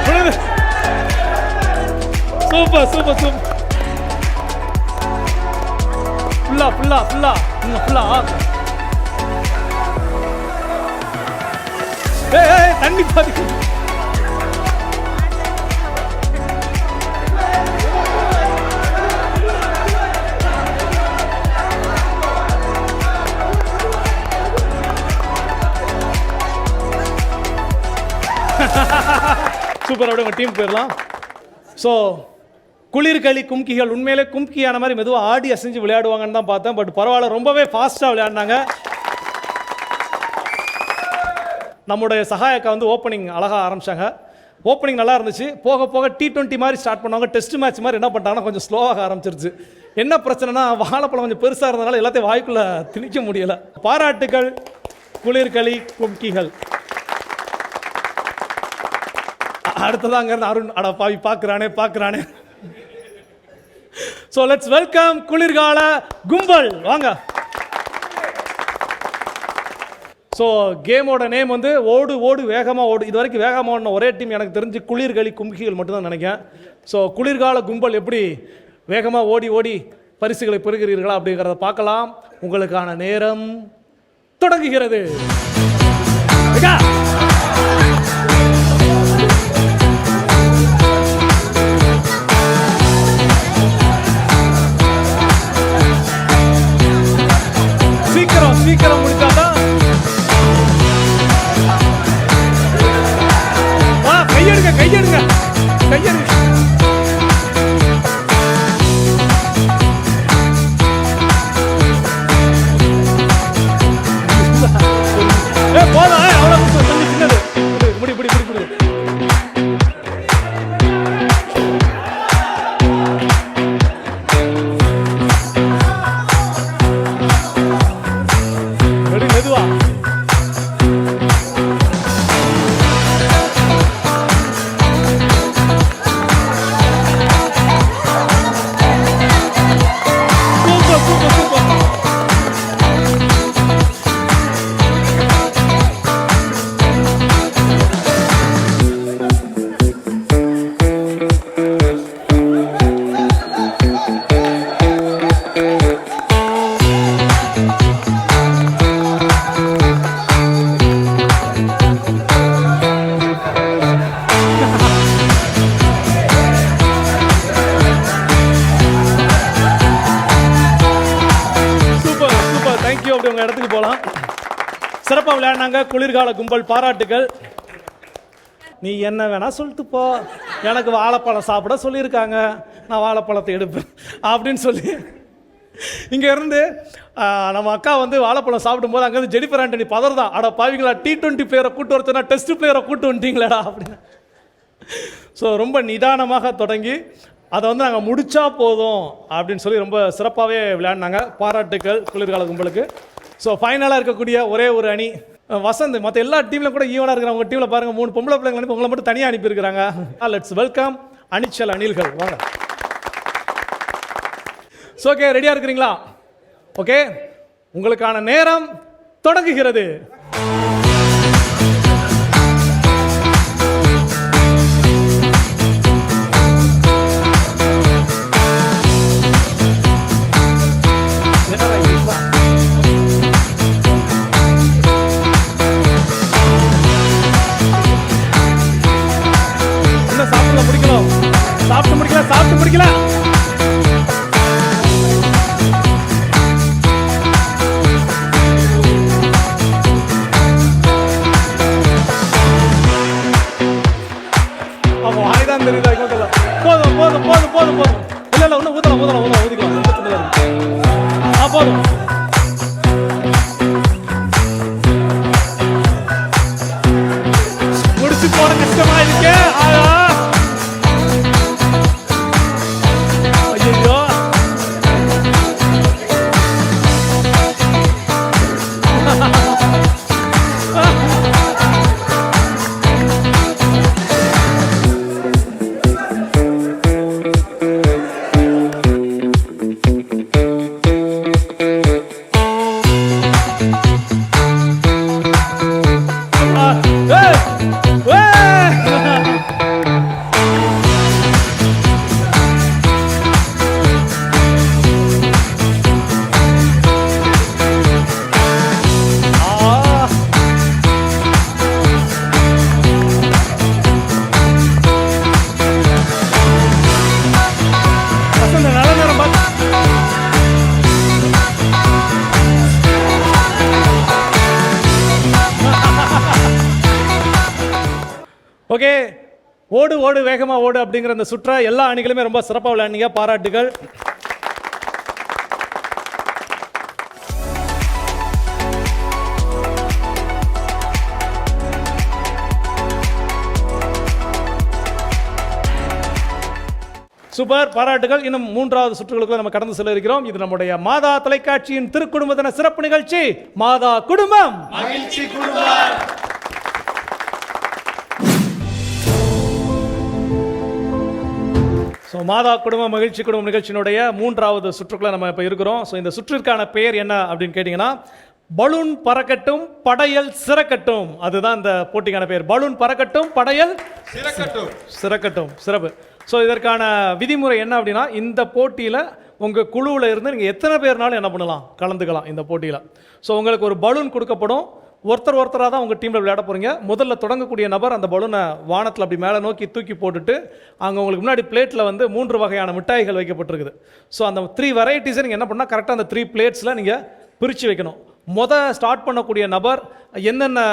விழுது. Super super super. ஃபுல்லா ஃபுல்லா ஃபுல்லா ஃபுல்லா. தண்ணி பாதிக்கு. சூப்பர். அப்படியே உங்கள் டீம் போயிடலாம். ஸோ குளிர்களி கும்கிகள் உண்மையிலே கும்கியான மாதிரி மெதுவாக ஆடி அசைஞ்சு விளையாடுவாங்கன்னு தான் பார்த்தேன். பட் பரவாயில்ல, ரொம்பவே ஃபாஸ்ட்டாக விளையாடினாங்க. நம்முடைய சகாயக்கா வந்து ஓப்பனிங் அழகாக ஆரம்பிச்சாங்க. ஓப்பனிங் நல்லா இருந்துச்சு. போக போக T20 மாதிரி ஸ்டார்ட் பண்ணுவாங்க. டெஸ்ட் மேட்ச் மாதிரி என்ன பண்ணிட்டாங்கன்னா கொஞ்சம் ஸ்லோவாக ஆரம்பிச்சிருச்சு. என்ன பிரச்சனைனா வாழைப்பழம் கொஞ்சம் பெருசாக இருந்தனால எல்லாத்தையும் வாய்க்குள்ளே திணிக்க முடியல. பாராட்டுகள் குளிர்களி கும்கிகள். அடுத்ததான் அங்கேருந்து அருண் அட பாவி பார்க்குறானே. ஸோ லெட்ஸ் வெல்கம் குளிர்கால கும்பல். வாங்க. ஸோ கேமோட நேம் வந்து ஓடு வேகமாக ஓடு. இது வரைக்கும் வேகமாக ஓடின ஒரே டீம் எனக்கு தெரிஞ்சு குளிர்களி கும்கிகள் மட்டும்தான் நினைக்கிறேன். ஸோ குளிர்கால கும்பல் எப்படி வேகமாக ஓடி பரிசுகளை பெறுகிறீர்களா அப்படிங்கிறத பார்க்கலாம். உங்களுக்கான நேரம் தொடங்குகிறது. சீக்கிரம் முடிச்சாதான் கையெடுங்க. போதும், அவ்வளோ சின்னது. முடி. மெதுவா. அப்படி உங்க இடத்துக்கு போகலாம். சிறப்பாக விளையாடினாங்க குளிர்கால கும்பல். பாராட்டுகள். நீ என்ன வேணா சொல்லிட்டு போ, எனக்கு வாழைப்பழம் சாப்பிட சொல்லியிருக்காங்க, நான் வாழைப்பழத்தை எடுப்பேன் அப்படின்னு சொல்லி இங்க இருந்து நம்ம அக்கா வந்து வாழைப்பழம் சாப்பிடும்போது அங்கேருந்து ஜெனிஃபர் ஆண்டனி பதர்தான். அட பாவிங்களா, T20 பிளேயரை கூட்டு வரச்சுன்னா டெஸ்ட் பிளேயரை கூட்டு வந்துட்டீங்களா அப்படின்னு. ஸோ ரொம்ப நிதானமாக தொடங்கி அதை வந்து நாங்கள் முடிச்சா போதும் அப்படின்னு சொல்லி ரொம்ப சிறப்பாகவே விளையாடினாங்க. பாராட்டுக்கள் குளிர்கால கும்பலுக்கு. ஸோ ஃபைனலாக இருக்கக்கூடிய ஒரே ஒரு அணி வசந்த். மற்ற எல்லா டீம்ல கூட ஈவனாக இருக்கிறாங்க. உங்கள் டீமில் பாருங்கள் 3 பொம்பளை பிள்ளைங்க அனுப்பி உங்களை மட்டும் தனியாக அனுப்பியிருக்கிறாங்க. லெட்ஸ் வெல்கம் அனிச்சல் அணில்கள். வாங்க. ஸோ ஓகே, ரெடியாக இருக்கிறீங்களா? ஓகே, உங்களுக்கான நேரம் தொடங்குகிறது. சாப்பிட்டு முடிக்கல. அவன் வாய்தான் தெரியுதா? போதும் போதும் போதும் போதும் போதும். இல்ல ஒன்னும் ஊதலாம் ஊதிக்கலாம். போதும். முடிச்சு போட கஷ்டமா இருக்கு. ஓகே, ஓடு ஓடு வேகமா ஓடு அப்படிங்கிற அந்த சுற்றை எல்லா அணிகளுமே ரொம்ப சிறப்பாக விளையாடுங்க, பாராட்டுகள். சூப்பர், பாராட்டுகள். இன்னும் 3வது சுற்றுகளுக்குள்ள நம்ம கடந்து செல்ல இருக்கிறோம். இது நம்முடைய மாதா தொலைக்காட்சியின் திருக்குடும்பத்தின சிறப்பு நிகழ்ச்சி மாதா குடும்பம் மகிழ்ச்சி குடும்பம். ஸோ மாதா குடும்பம் மகிழ்ச்சி குடும்பம் நிகழ்ச்சியினுடைய 3வது சுற்றுக்குள்ள நம்ம இப்போ இருக்கிறோம். ஸோ இந்த சுற்றிற்கான பெயர் என்ன அப்படின்னு கேட்டிங்கன்னா, பலூன் பறக்கட்டும் படையல் சிறக்கட்டும். அதுதான் இந்த போட்டிக்கான பெயர். பலூன் பறக்கட்டும் படையல் சிறக்கட்டும். சிறப்பு. ஸோ இதற்கான விதிமுறை என்ன அப்படின்னா, இந்த போட்டியில் உங்கள் குழுவில் இருந்து நீங்கள் எத்தனை பேர்னாலும் என்ன பண்ணலாம், கலந்துக்கலாம் இந்த போட்டியில். ஸோ உங்களுக்கு ஒரு பலூன் கொடுக்கப்படும். ஒருத்தராக தான் உங்கள் டீமில் விளையாட போகிறீங்க. முதல்ல தொடங்கக்கூடிய நபர் அந்த பலூனை வானத்தில் அப்படி மேலே நோக்கி தூக்கி போட்டுட்டு, அங்கே உங்களுக்கு முன்னாடி பிளேட்டில் வந்து 3 வகையான மிட்டாய்கள் வைக்கப்பட்டிருக்குது. ஸோ அந்த 3 வெரைட்டிஸை நீங்கள் என்ன பண்ணால் கரெக்டாக அந்த 3 பிளேட்ஸில் நீங்கள் பிரித்து வைக்கணும். ஸ்டார்ட் பண்ணக்கூடிய நபர் என்னென்ன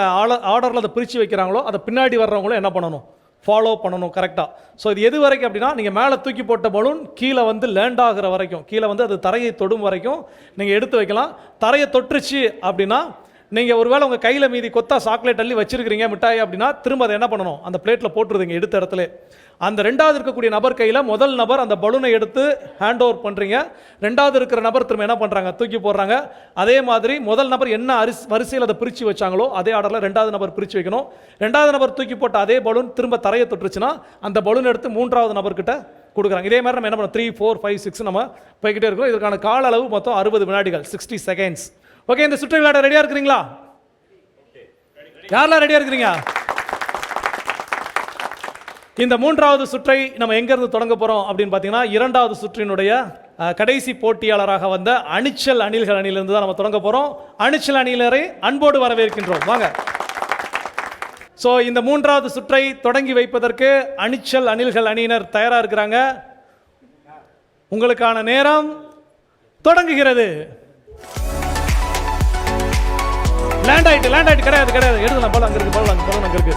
ஆர்டரில் அதை பிரித்து வைக்கிறாங்களோ அதை பின்னாடி வர்றவங்களும் என்ன பண்ணணும், ஃபாலோ பண்ணணும் கரெக்டாக. ஸோ இது எது வரைக்கும் அப்படின்னா, நீங்கள் மேலே தூக்கி போட்ட பலூன் கீழே வந்து லேண்ட் ஆகிற வரைக்கும், கீழே வந்து அது தரையை தொடும் வரைக்கும் நீங்கள் எடுத்து வைக்கலாம். தரையை தொட்டுருச்சு அப்படின்னா, நீங்கள் ஒருவேளை உங்கள் கையில் மீதி கொத்தா சாக்லேட் அள்ளி வச்சிருக்கிறீங்க மிட்டாய் அப்படின்னா, திரும்ப அதை என்ன பண்ணணும், அந்த பிளேட்டில் போட்டுருதுங்க எடுத்த இடத்துல. அந்த 2வது இருக்கக்கூடிய நபர் கையில் முதல் நபர் அந்த பலூனை எடுத்து ஹேண்ட் ஓவர் பண்ணுறீங்க. 2வது இருக்கிற நபர் திரும்ப என்ன பண்ணுறாங்க, தூக்கி போடுறாங்க. அதே மாதிரி முதல் நபர் என்ன வரிசையில் அதை பிரித்து வச்சாங்களோ அதே ஆர்டரில் 2வது நபர் பிரித்து வைக்கணும். 2வது நபர் தூக்கி போட்ட அதே பலூன் திரும்ப தரையை தொட்டுருச்சுன்னா அந்த பலூன் எடுத்து 3வது நபர்கிட்ட கொடுக்குறாங்க. இதே மாதிரி நம்ம என்ன பண்ணோம், 3, 4, 5, 6 நம்ம போய்கிட்டே இருக்கோம். இதற்கான கால அளவு மொத்தம் 60 வினாடிகள், 60 செகண்ட்ஸ். ஓகே, இந்த சுற்று விளையாட ரெடியாக இருக்கிறீங்களா? யாரெல்லாம் ரெடியாக இருக்கிறீங்க? இந்த 3வது சுற்றை நம்ம எங்கேருந்து தொடங்க போகிறோம் அப்படின்னு பார்த்தீங்கன்னா, 2வது சுற்றினுடைய கடைசி போட்டியாளராக வந்த அணிச்சல் அணில்கள் அணியிலிருந்து தான் நம்ம தொடங்க போகிறோம். அணிச்சல் அணியினரை அன்போடு வரவேற்கின்றோம், வாங்க. ஸோ இந்த 3வது சுற்றை தொடங்கி வைப்பதற்கு அணிச்சல் அணில்கள் அணியினர் தயாராக இருக்கிறாங்க. உங்களுக்கான நேரம் தொடங்குகிறது. லேண்ட் ஆயிட்டு கிடையாது எடுக்கலாம். பால் அங்கே இருக்கு, பால் அங்கே இருக்கு.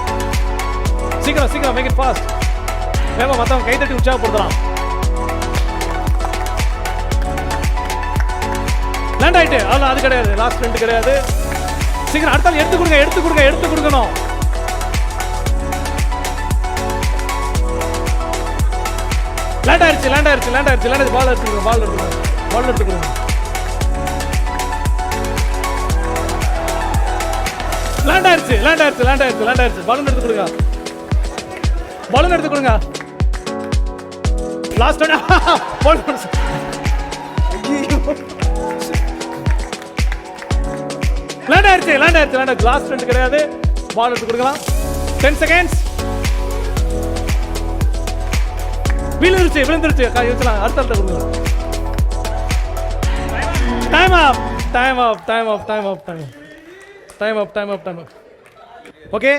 சீக்கிரம் மேக் இட் ஃபாஸ்ட். வேமா மற்றவங்க கைத்தட்டி உற்சாகப்படுத்தலாம். லேண்ட் ஆயிட்டு அது கிடையாது, லாஸ்ட் 2 கிடையாது. சீக்கிரம் அடுத்தாலும் எடுத்து கொடுக்கணும். லேண்ட் ஆயிடுச்சு. பால் எடுத்துக்கோங்க. லேண்ட் ஆயிடுச்சு. பலூன் எடுத்து கொடுங்க. லாஸ்ட் லேண்ட் ஆயிடுச்சு. லாஸ்ட் 2 கிடையாது. பால் எடுத்து கொடுக்கலாம். 10 செகண்ட்ஸ். விழுந்துருச்சு. அடுத்த கொடுங்க. Time of. ஓகே,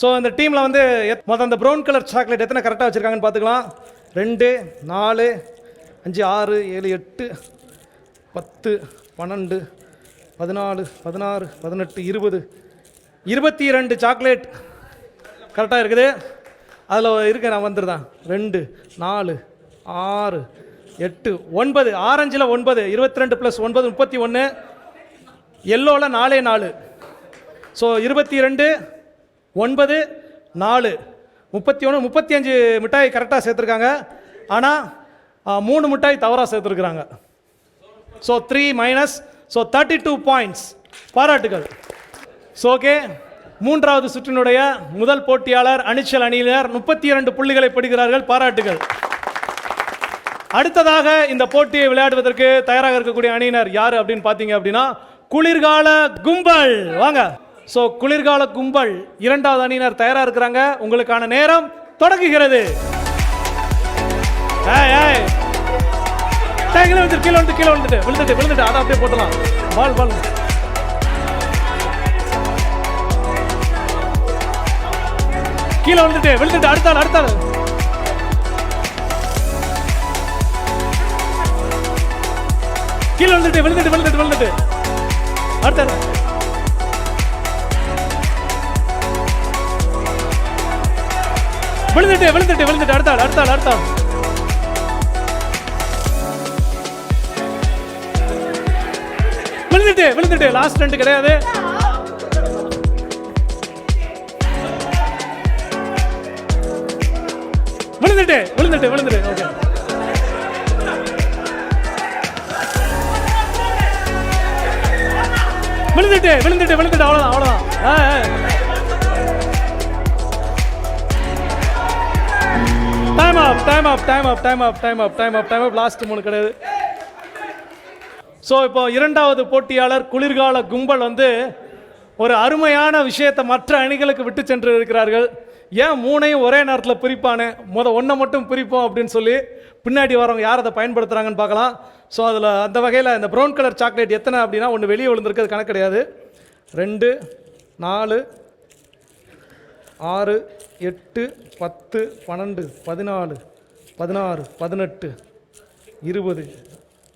ஸோ இந்த டீமில் வந்து மொத்தம் அந்த ப்ரௌன் கலர் சாக்லேட் எத்தனை கரெக்டாக வச்சுருக்காங்கன்னு பார்த்துக்கலாம். 2, 4, 5, 6, 7, 8, 10, 12, 14, 16, 18, 20, 22 சாக்லேட் கரெக்டாக இருக்குது. அதில் இருக்க நான் வந்துடுதான். 2, 4, 6, 8, 9, ஆரஞ்சில் 9, 22 + 9 31, எல்லோவில் 4. ஸோ 22, 9, 4, 31, 35 மிட்டாய் கரெக்டாக சேர்த்துருக்காங்க. ஆனால் 3 மிட்டாய் தவறாக சேர்த்துருக்குறாங்க. So 3 - so 32 points. பாராட்டுகள். ஸோ ஓகே, 3வது சுற்றினுடைய முதல் போட்டியாளர் அணிச்சல் அணியினர் 32 புள்ளிகளை பெறுகிறார்கள். பாராட்டுகள். அடுத்ததாக இந்த போட்டியை விளையாடுவதற்கு தயாராக இருக்கக்கூடிய அணியினர் யார் அப்படின்னு பார்த்தீங்க அப்படின்னா, குளிர்கால கும்பல். வாங்க. ஸோ குளிர்கால கும்பல் 2வது அணியினர் தயாராக இருக்கிறாங்க. உங்களுக்கான நேரம் தொடங்குகிறது. கீழே வந்துட்டு அதை அப்படியே போட்டலாம். பால் கீழே விழுந்துட்டு அடுத்தாள். கீழே விழுந்துட்டு அடுத்த விழுந்துட்டு விழுந்துட்டு விழுந்துட்டு அடுத்த ஆள் அடுத்த ஆள் அடுத்த ஆள். விழுந்துட்டு விழுந்துட்டு லாஸ்ட் 2 கிடையாது. விழுந்துட்டு விழுந்துட்டு விழுந்துட்டு ஓகே. விழுந்துட்டு விழுந்துட்டு விழுந்துட்டு அவ்வளவுதான் அவ்வளவுதான். டைம் அப் டைம் அப் டைம் அப் டைம் அப் டைம் அப் டைம் அப் டைம் அப் லாஸ்ட் 3 கிடையாது. ஸோ இப்போ இரண்டாவது போட்டியாளர் குளிர்கால கும்பல் வந்து ஒரு அருமையான விஷயத்தை மற்ற அணிகளுக்கு விட்டு சென்று இருக்கிறார்கள். ஏன் 3ஐயும் ஒரே நேரத்தில் பிரிப்பானே, ஒன்றை மட்டும் பிரிப்போம் அப்படின்னு சொல்லி பின்னாடி வரவங்க யார் அதை பயன்படுத்துகிறாங்கன்னு பார்க்கலாம். ஸோ அதில் அந்த வகையில் இந்த ப்ரௌன் கலர் சாக்லேட் எத்தனை அப்படின்னா ஒன்று வெளியே விழுந்திருக்கிறது கணக்கு கிடையாது. 2 4 6 8 10 12 14 16 18 20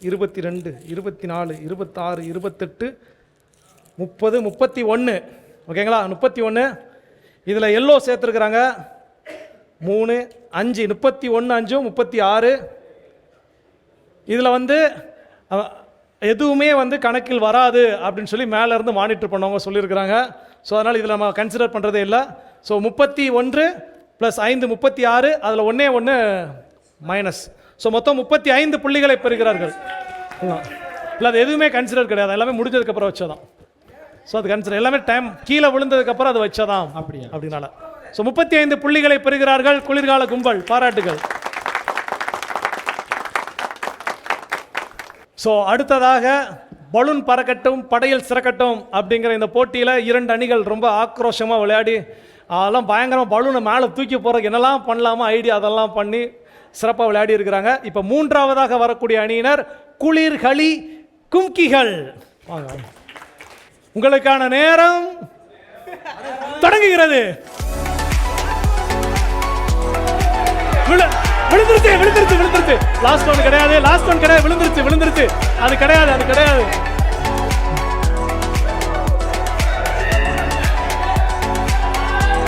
22 24 26 28 30 31 ஓகேங்களா? 31. இதில் எல்லோ சேர்த்துருக்குறாங்க 3 5 31 5 36. இதில் வந்து எதுவுமே வந்து கணக்கில் வராது அப்படின்னு சொல்லி மேலேருந்து மானிட்டர் பண்ணவங்க சொல்லியிருக்கிறாங்க. ஸோ அதனால் இதில் நம்ம கன்சிடர் பண்ணுறதே இல்லை. ஸோ 31 + 5 36, அதில் 1 மைனஸ். ஸோ மொத்தம் 35 புள்ளிகளை பெறுகிறார்கள். இல்லை அது எதுவுமே கன்சிடர் கிடையாது, எல்லாமே முடிஞ்சதுக்கப்புறம் வச்சதான். ஸோ அது கன்சிடர் எல்லாமே டைம் கீழே விழுந்ததுக்கப்புறம் அது வச்சதான் அப்படின்னால. ஸோ 35 புள்ளிகளை பெறுகிறார்கள் குளிர்கால கும்பல். பாராட்டுகள். ஸோ அடுத்ததாக பலூன் பறக்கட்டும் படையில் சிறக்கட்டும் அப்படிங்கிற இந்த போட்டியில் 2 அணிகள் ரொம்ப ஆக்ரோஷமாக விளையாடி அதெல்லாம் பயங்கரமாக பலூனை மேலே தூக்கி போகிறதுக்கு என்னெல்லாம் பண்ணலாமா ஐடியா அதெல்லாம் பண்ணி சிறப்பாக விளையாடி இருக்கிறாங்க. இப்போ 3ஆவதாக வரக்கூடிய அணியினர் குளிர்களி கும்கிகள். உங்களுக்கான நேரம் தொடங்குகிறது. விழுந்துருச்சு விழுந்துருச்சு விழுந்துருச்சு. லாஸ்ட் ஒன் கிடையாது, லாஸ்ட் ஒன் கிடையாது. விழுந்துருச்சு விழுந்துருச்சு. அது கிடையாது, அது கிடையாது.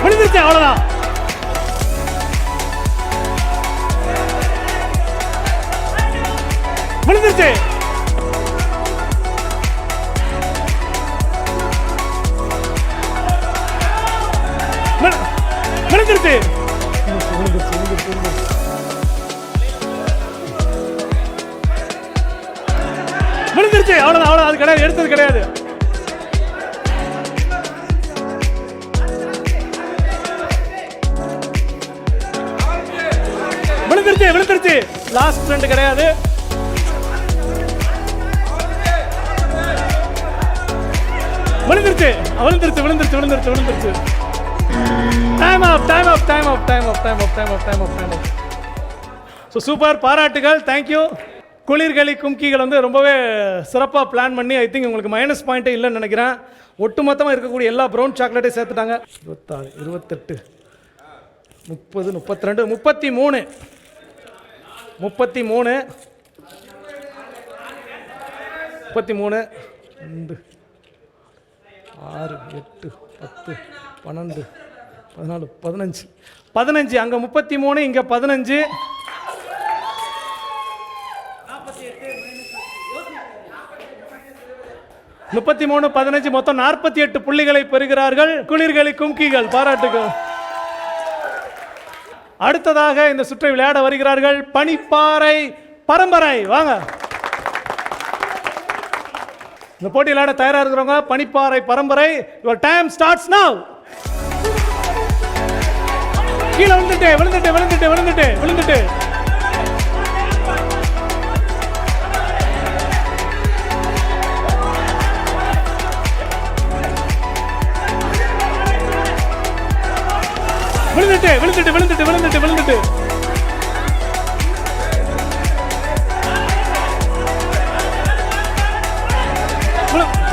விழுந்துருச்சு அவ்வளவுதான். விழுந்துருச்சு. விழுந்துருச்சு. விழுந்துருச்சு அவ்வளவுதான் அவ்வளவு. அது கிடையாது, எடுத்தது கிடையாது. விழுந்துருச்சு விழுந்துருச்சு. லாஸ்ட் 2 கிடையாது. விழுந்துருச்சு விழுந்துருச்சு விழுந்துருச்சு விழுந்துருச்சு விழுந்துருச்சு. டைம் அப் டைம் அப் டைம் அப் டைம் அப் டைம் அப் டைம் அப் டைம் அப் டைம் அப். ஸோ சூப்பர், பாராட்டுகள், தேங்க்யூ. குளிர்களி கும்கிகள் வந்து ரொம்பவே சிறப்பாக பிளான் பண்ணி ஐ திங்க் உங்களுக்கு மைனஸ் பாயிண்ட்டே இல்லைன்னு நினைக்கிறேன். ஒட்டுமொத்தமாக இருக்கக்கூடிய எல்லா ப்ரௌன் சாக்லேட்டையும் சேர்த்துட்டாங்க. 26 28 30 32 33 33 33 2 6 8 10 12 14 15 15. அங்கே 33, இங்கே 15. 33 15 மொத்தம் 48 புள்ளிகளை பெறுகிறார்கள் குளிர்களி கும்கிகள். பாராட்டுகள். அடுத்ததாக இந்த சுற்றை விளையாட வருகிறார்கள் பனிப்பாறை பரம்பரை. வாங்க, இந்த போட்டி விளையாட தயாரா இருக்கிறவங்க பனிப்பாறை பரம்பரை. your time starts now. கீழே விழுந்துட்டு விழுந்துட்டு விழுந்துட்டு விழுந்துட்டு விழுந்துட்டு விழுந்துட்டு விழுந்துட்டு விழுந்துட்டு விழுந்துட்டு விழுந்துட்டு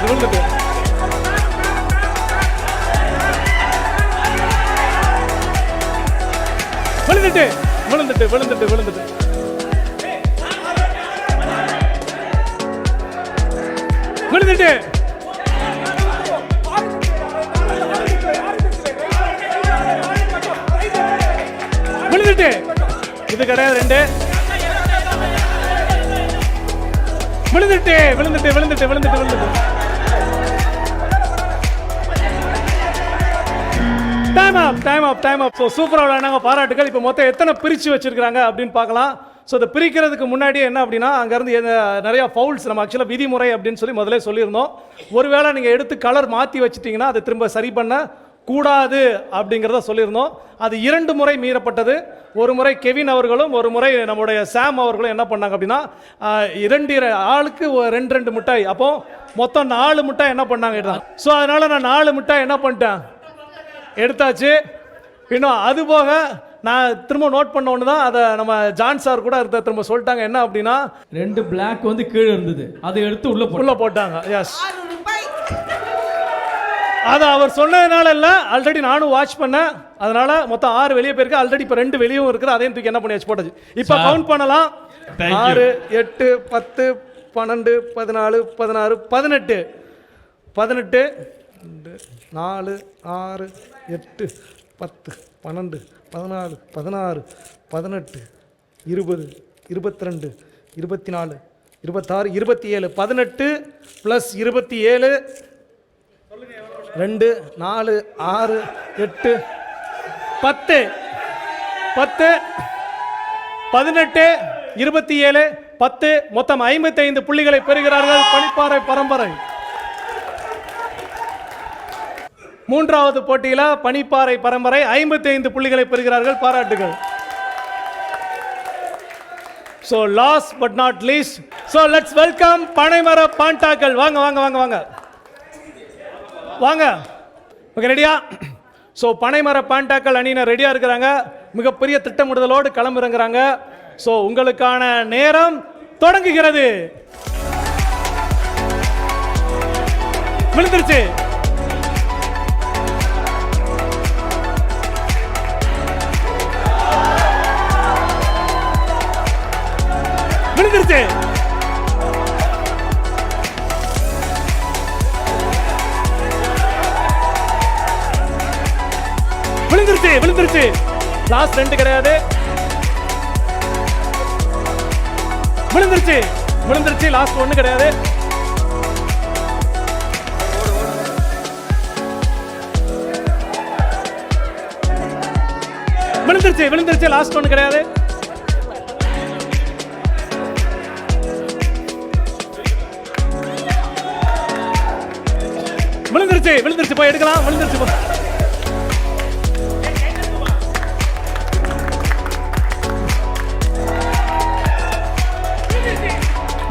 விழுந்துட்டு விழுந்துட்டு விழுந்துட்டு விழுந்துட்டு விழுந்துட்டு விழுந்துட்டு விழுந்துட்டு இது கிடையாது 2 விழுந்துட்டு விழுந்துட்டு விழுந்துட்டு விழுந்துட்டு விழுந்துட்டு டைம் அப். ஸோ சூப்பராக விளையாண்டாங்க, பாராட்டுகள். இப்போ மொத்தம் எத்தனை பிரித்து வச்சிருக்காங்க அப்படின்னு பார்க்கலாம். ஸோ இதை பிரிக்கிறதுக்கு முன்னாடி என்ன அப்படின்னா, அங்கேருந்து நிறையா ஃபவுல்ஸ் நம்ம ஆக்சுவலாக விதிமுறை அப்படின்னு சொல்லி முதல்ல சொல்லியிருந்தோம். ஒருவேளை நீங்கள் எடுத்து கலர் மாற்றி வச்சுட்டிங்கன்னா அதை திரும்ப சரி பண்ண கூடாது அப்படிங்கிறத சொல்லியிருந்தோம். அது 2 முறை மீறப்பட்டது. ஒரு முறை கெவின் அவர்களும் ஒரு முறை நம்முடைய சாம் அவர்களும் என்ன பண்ணாங்க அப்படின்னா, 2 ஆளுக்கு 2 மிட்டாய், அப்போ மொத்தம் 4 மிட்டாய் என்ன பண்ணாங்க. ஸோ அதனால நான் 4 மிட்டாய் என்ன பண்ணிட்டேன், எடுத்தாச்சு. இன்னும் அது போக நான் திரும்ப நோட் பண்ண ஒன்று தான், அதை நம்ம ஜான் சார் கூட திரும்ப சொல்லிட்டாங்க. என்ன அப்படின்னா 2 பிளாக் வந்து கீழே இருந்தது, அதை எடுத்து உள்ள போட்டாங்க. எஸ், அது அவர் சொன்னதுனால இல்லை, ஆல்ரெடி நானும் வாட்ச் பண்ணேன். அதனால மொத்தம் 6 வெளியே போயிருக்கு. ஆல்ரெடி இப்போ 2 வெளியும் இருக்குது. அதையும் தூக்கி என்ன பண்ணியாச்சு, போட்டாச்சு. இப்போ கவுண்ட் பண்ணலாம். 6 8 10 12 14 16 18 18 4 6 8 10 12 14 16 18 20 22 24 26 27 18 ப்ளஸ் 27 2 4 6 8 10 10 18 27 10 மொத்தம் 55 புள்ளிகளை பெறுகிறார்கள் பனிப்பாறை பரம்பரை. 3வது போட்டியில் பனிப்பாறை பரம்பரை 55 புள்ளிகளை பெறுகிறார்கள், பாராட்டுகள். So last but not least, so let's welcome பனைமர பாண்டாக்கள். வாங்க வாங்க வாங்க வாங்க வாங்க. ஓகே, ரெடியா? ஸோ பனைமர பாண்டாக்கள் அணியினர் ரெடியாக இருக்கிறாங்க. மிகப்பெரிய திட்டமிடுதலோடு களமிறங்குறாங்க. ஸோ உங்களுக்கான நேரம் தொடங்குகிறது. விழுந்துருச்சு, விழுந்துருச்சு, விழுந்துருச்சு, விழுந்துருச்சு. லாஸ்ட் 2 கிடையாது. விழுந்துருச்சு, விழுந்துருச்சு. லாஸ்ட் 1 கிடையாது. விழுந்துருச்சு, விழுந்துருச்சு. லாஸ்ட் 1 கிடையாது. விழுந்துருச்சு, விழுந்துருச்சு. போய் எடுக்கலாம். விழுந்துருச்சு,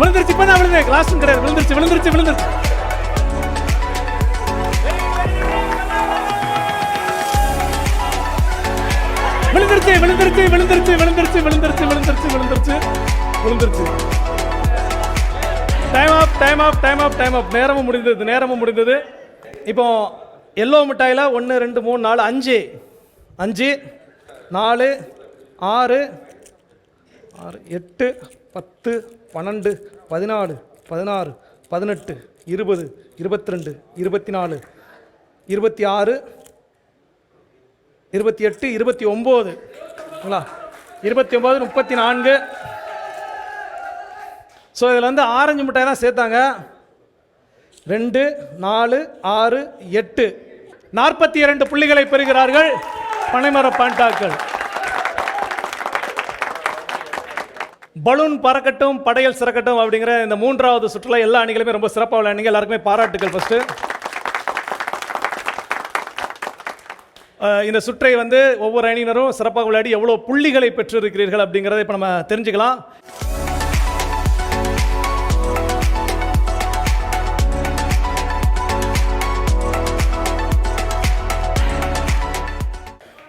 விழுந்துருச்சு. இப்ப தான் விழுந்து, லாஸ்ட் கிடையாது. விழுந்துருச்சு, விழுந்துருச்சு, விழுந்துருச்சு. விழுந்துருச்சு, விழுந்துருச்சு, விழுந்துருச்சு, விழுந்துருச்சு, விழுந்துருச்சு, விழுந்துருச்சு, விழுந்துருச்சு, விழுந்துருச்சு. டைம் அப், டைம் அப், டைம் அப், டைம் அப். நேரமும் முடிந்தது, நேரமும் முடிந்தது. இப்போ எல்லோ மிட்டாயில் 1 2 3 4 5 5 4 6 8 10 12 14 16 18 20 22 24 26 28 29 29 34. ஸோ இதில் வந்து ஆரஞ்சு மிட்டாய் தான் சேர்த்தாங்க. 2 4 6 8 42 புள்ளிகளை பெறுகிறார்கள் பனைமர பாண்டாக்கள். பலூன் பறக்கட்டும் படையல் சிறக்கட்டும் அப்படிங்கிற இந்த 3வது சுற்றுலா எல்லா அணிகளுமே ரொம்ப சிறப்பாக விளையாடுங்க. எல்லாருக்குமே பாராட்டுகள். ஃபர்ஸ்ட் இந்த சுற்றை வந்து ஒவ்வொரு அணியினரும் சிறப்பாக விளையாடி எவ்வளோ புள்ளிகளை பெற்றிருக்கிறீர்கள் அப்படிங்கிறத இப்போ நம்ம தெரிஞ்சுக்கலாம்.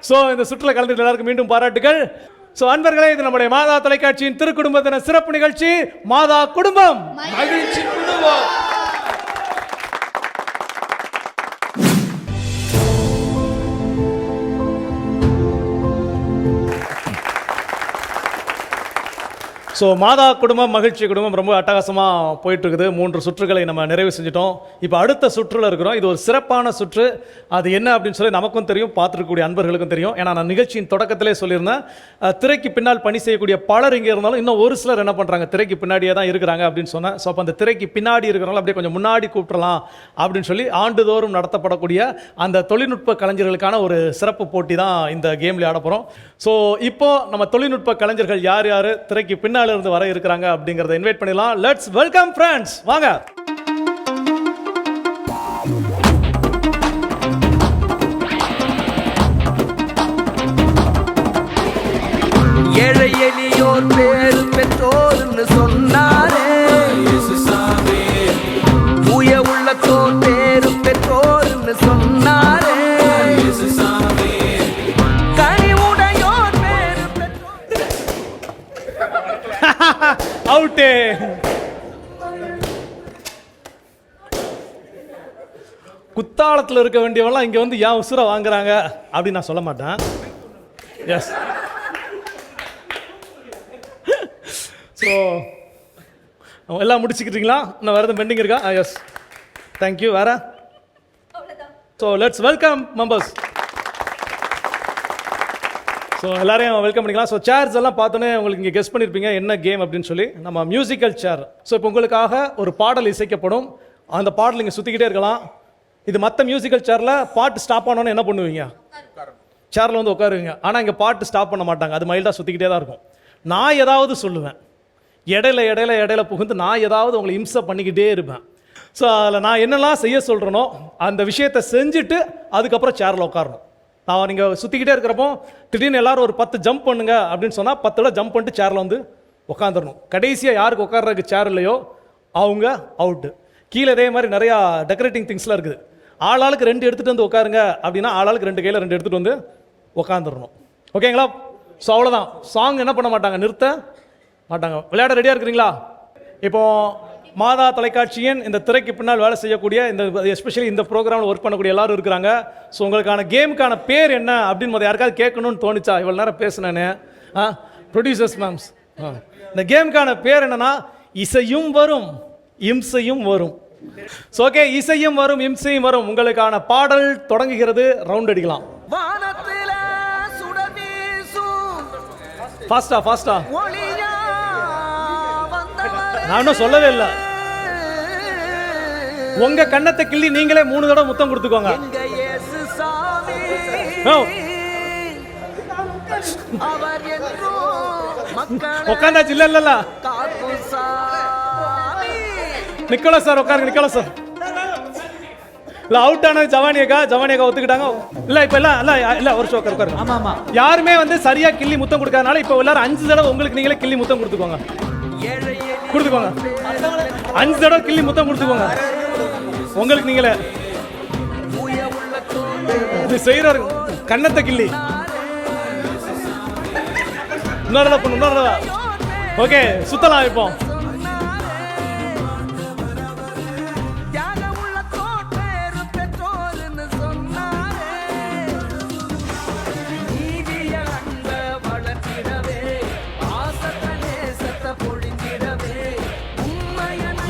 ஸோ இந்த சுற்றுலா கலந்துட்டு எல்லாருக்கும் மீண்டும் பாராட்டுகள். ஸோ அன்பர்களே, இது நம்முடைய மாதா தொலைக்காட்சியின் திருக்குடும்ப தின சிறப்பு நிகழ்ச்சி மாதா குடும்பம் மகிழ்ச்சி குடும்பம். ஸோ மாதா குடும்பம் மகிழ்ச்சி குடும்பம் ரொம்ப அட்டகாசமாக போயிட்டு இருக்குது. 3 சுற்றுகளை நம்ம நிறைவு செஞ்சிட்டோம். இப்போ அடுத்த சுற்றில் இருக்கிறோம். இது ஒரு சிறப்பான சுற்று. அது என்ன அப்படின்னு சொல்லி நமக்கும் தெரியும், பார்த்துருக்கக்கூடிய அன்பர்களுக்கும் தெரியும். ஏன்னா நான் நிகழ்ச்சியின் தொடக்கத்திலே சொல்லியிருந்தேன், திரைக்கு பின்னால் பணி செய்யக்கூடிய பலர் இங்கே இருந்தாலும் இன்னும் ஒரு சிலர் என்ன பண்ணுறாங்க, திரைக்கு பின்னாடியே தான் இருக்கிறாங்க அப்படின்னு சொன்னேன். ஸோ அப்போ அந்த திரைக்கு பின்னாடி இருக்கிறவங்க அப்படியே கொஞ்சம் முன்னாடி கூப்பிடலாம் அப்படின்னு சொல்லி ஆண்டுதோறும் நடத்தப்படக்கூடிய அந்த தொழில்நுட்ப கலைஞர்களுக்கான ஒரு சிறப்பு போட்டி தான் இந்த கேம்ல ஆட போகிறோம். ஸோ இப்போ நம்ம தொழில்நுட்ப கலைஞர்கள் யார் யார் திரைக்கு பின்னால் இருந்து வர இருக்கிறாங்க அப்படிங்கறத இன்வைட் பண்ணிடலாம். லெட்ஸ் வெல்கம் ஃப்ரெண்ட்ஸ், வாங்க. ஏழை எளியோர் பேரு பெற்றோர்னு சொன்னாரே, தூய உள்ளத்தோர் பேரு பெற்றோர்னு சொன்னாரே, கனிவுடையோர் பேரு பெற்றோர். அவுட்டே. குத்தாலத்தில் இருக்க வேண்டியவெல்லாம் இங்க வந்து ஏன் உசுரை வாங்குறாங்க அப்படின்னு நான் சொல்ல மாட்டேன். எஸ். ஸோ எல்லாம் முடிச்சுக்கிட்டீங்களா? இன்னும் வேறு எதுவும் பெண்டிங் இருக்கா? Yes, thank you. வேற? So let's welcome members. So எல்லாரையும் வெல்கம் பண்ணிக்கலாம். ஸோ சேர்ஸ் எல்லாம் பார்த்தோன்னே உங்களுக்கு இங்கே கெஸ் பண்ணியிருப்பீங்க என்ன கேம் அப்படின்னு சொல்லி. நம்ம மியூசிக்கல் சேர். ஸோ இப்போ உங்களுக்காக ஒரு பாடல் இசைக்கப்படும். அந்த பாடல் நீங்கள் சுற்றிக்கிட்டே இருக்கலாம். இது மற்ற மியூசிக்கல் சேரில் பாட்டு ஸ்டாப் ஆனோன்னு என்ன பண்ணுவீங்க? சேரில் வந்து உட்காருவீங்க. ஆனால் இங்கே பாட்டு ஸ்டாப் பண்ண மாட்டாங்க, அது மைல்டாக சுற்றிக்கிட்டே தான் இருக்கும். நான் ஏதாவது சொல்லுவேன், இடையில புகுந்து நான் ஏதாவது உங்களை இம்சை பண்ணிக்கிட்டே இருப்பேன். ஸோ அதில் நான் என்னெல்லாம் செய்ய சொல்கிறேனோ அந்த விஷயத்தை செஞ்சுட்டு அதுக்கப்புறம் சேரில் உட்காரணும். நான் நீங்கள் சுற்றிக்கிட்டே இருக்கிறப்போ திடீர்னு எல்லாரும் ஒரு 10 ஜம்ப் பண்ணுங்க அப்படின்னு சொன்னால் 10 ஜம்ப் பண்ணிட்டு சேரில் வந்து உட்காந்துடணும். கடைசியாக யாருக்கு உட்கார்றதுக்கு சேர் இல்லையோ அவங்க அவுட்டு. கீழே இதே மாதிரி நிறையா டெக்கரேட்டிங் திங்ஸ்லாம் இருக்குது. ஆளாளுக்கு 2 எடுத்துகிட்டு வந்து உட்காருங்க அப்படின்னா ஆளாளுக்கு 2 கையில் 2 எடுத்துகிட்டு வந்து உட்காந்துடணும். ஓகேங்களா? ஸோ அவ்வளோதான். சாங் என்ன பண்ண மாட்டாங்க, நிறுத்த மாட்டாங்க. விளையாட ரெடியாக இருக்கிறீங்களா? இப்போ மாதா தொலைக்காட்சியின் இந்த திரைக்கு பின்னால் வேலை செய்யக்கூடிய இந்த எஸ்பெஷலி இந்த ப்ரோக்ராமில் ஒர்க் பண்ணக்கூடிய எல்லாரும் இருக்கிறாங்க. ஸோ உங்களுக்கான கேமுக்கான பேர் என்ன அப்படின்னு யாருக்காவது கேட்கணும்னு தோணுச்சா? இவ்வளோ நேரம் பேசினேன்னு ப்ரொடியூசர்ஸ் மேம்ஸ். இந்த கேமுக்கான பேர் என்னன்னா இசையும் வரும் இம்சையும் வரும். ஸோ ஓகே, இசையும் வரும் இம்சையும் வரும். உங்களுக்கான பாடல் தொடங்குகிறது. ரவுண்ட் அடிக்கலாம். வானத்தில சுடர் வீசும் ஃபாஸ்டா. ஒளியா வந்தவரே, நான் இன்னும் சொல்லவே இல்லை. உங்க கண்ணத்தை கிள்ளி நீங்களே 3 தடவை முத்தம் கொடுத்துக்கோங்க. எங்க இயேசு சாமி, No. அவர் என்றோ மக்களை உட்காந்தாச்சு. இல்ல காக்கும் சாமி. நிக்கோலஸ் சார் உட்காருங்க. நிக்கோலஸ் சார் இல்ல, அவுட் ஆனது ஜவானியக்கா ஒத்துக்கிட்டாங்க. இல்ல இப்ப இல்ல ஒரு ஷோ உட்காரு. ஆமா, யாருமே வந்து சரியா கிள்ளி முத்தம் கொடுக்காதனால இப்ப எல்லாரும் 5 தடவை உங்களுக்கு நீங்களே கிள்ளி முத்தம் கொடுத்துக்கோங்க. 5 தடவை கிள்ளி முத்தம் கொடுத்துக்கோங்க உங்களுக்கு நீங்களே. இது செய்யறாரு கண்ணத்தை கிள்ளி. இன்னொரு ஓகே, சுத்தலாம். இப்போ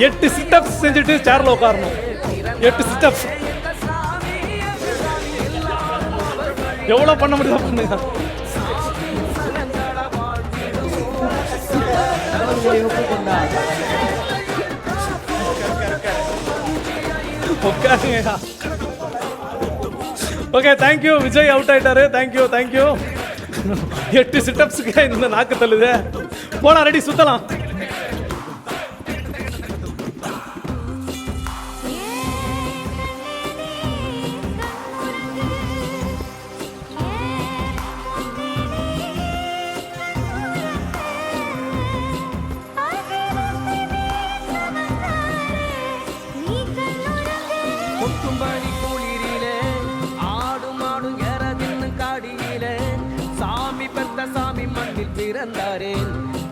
எட்டு சிட்டப்ஸ் செஞ்சுட்டு சேர்ல உட்காரணும். 8 சிட்டப்ஸ் எவ்வளவு பண்ண முடியுதோ பண்ணுங்க. Okay, thank you. விஜய் அவுட் ஆயிட்டாரு. தேங்க்யூ. 8 சிட்டப்ஸ்க்கு இந்த நாக்கு தள்ளுது. போனா ரெடி, சுத்தலாம்.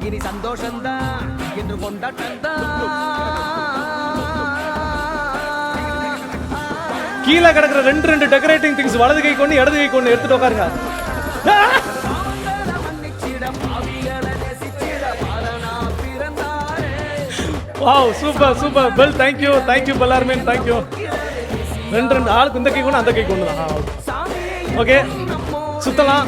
இனி சந்தோஷம்தான் என்று கொண்டாட்டம்தான். கீழே கிடக்குற 2 டெக்கரேட்டிங் திங்ஸ் வலது கை கொண்டு இடது கை கொண்டு எடுத்துட்டு உட்காருங்க. Wow super super bell thank you thank you பல்லார்மேன் தேங்க்யூ. ரெண்டு ரெண்டு ஆளுக்கு இந்த கைக்கு ஒன்று அந்த கைக்கு ஒன்று தான். ஓகே சுத்தலாம்.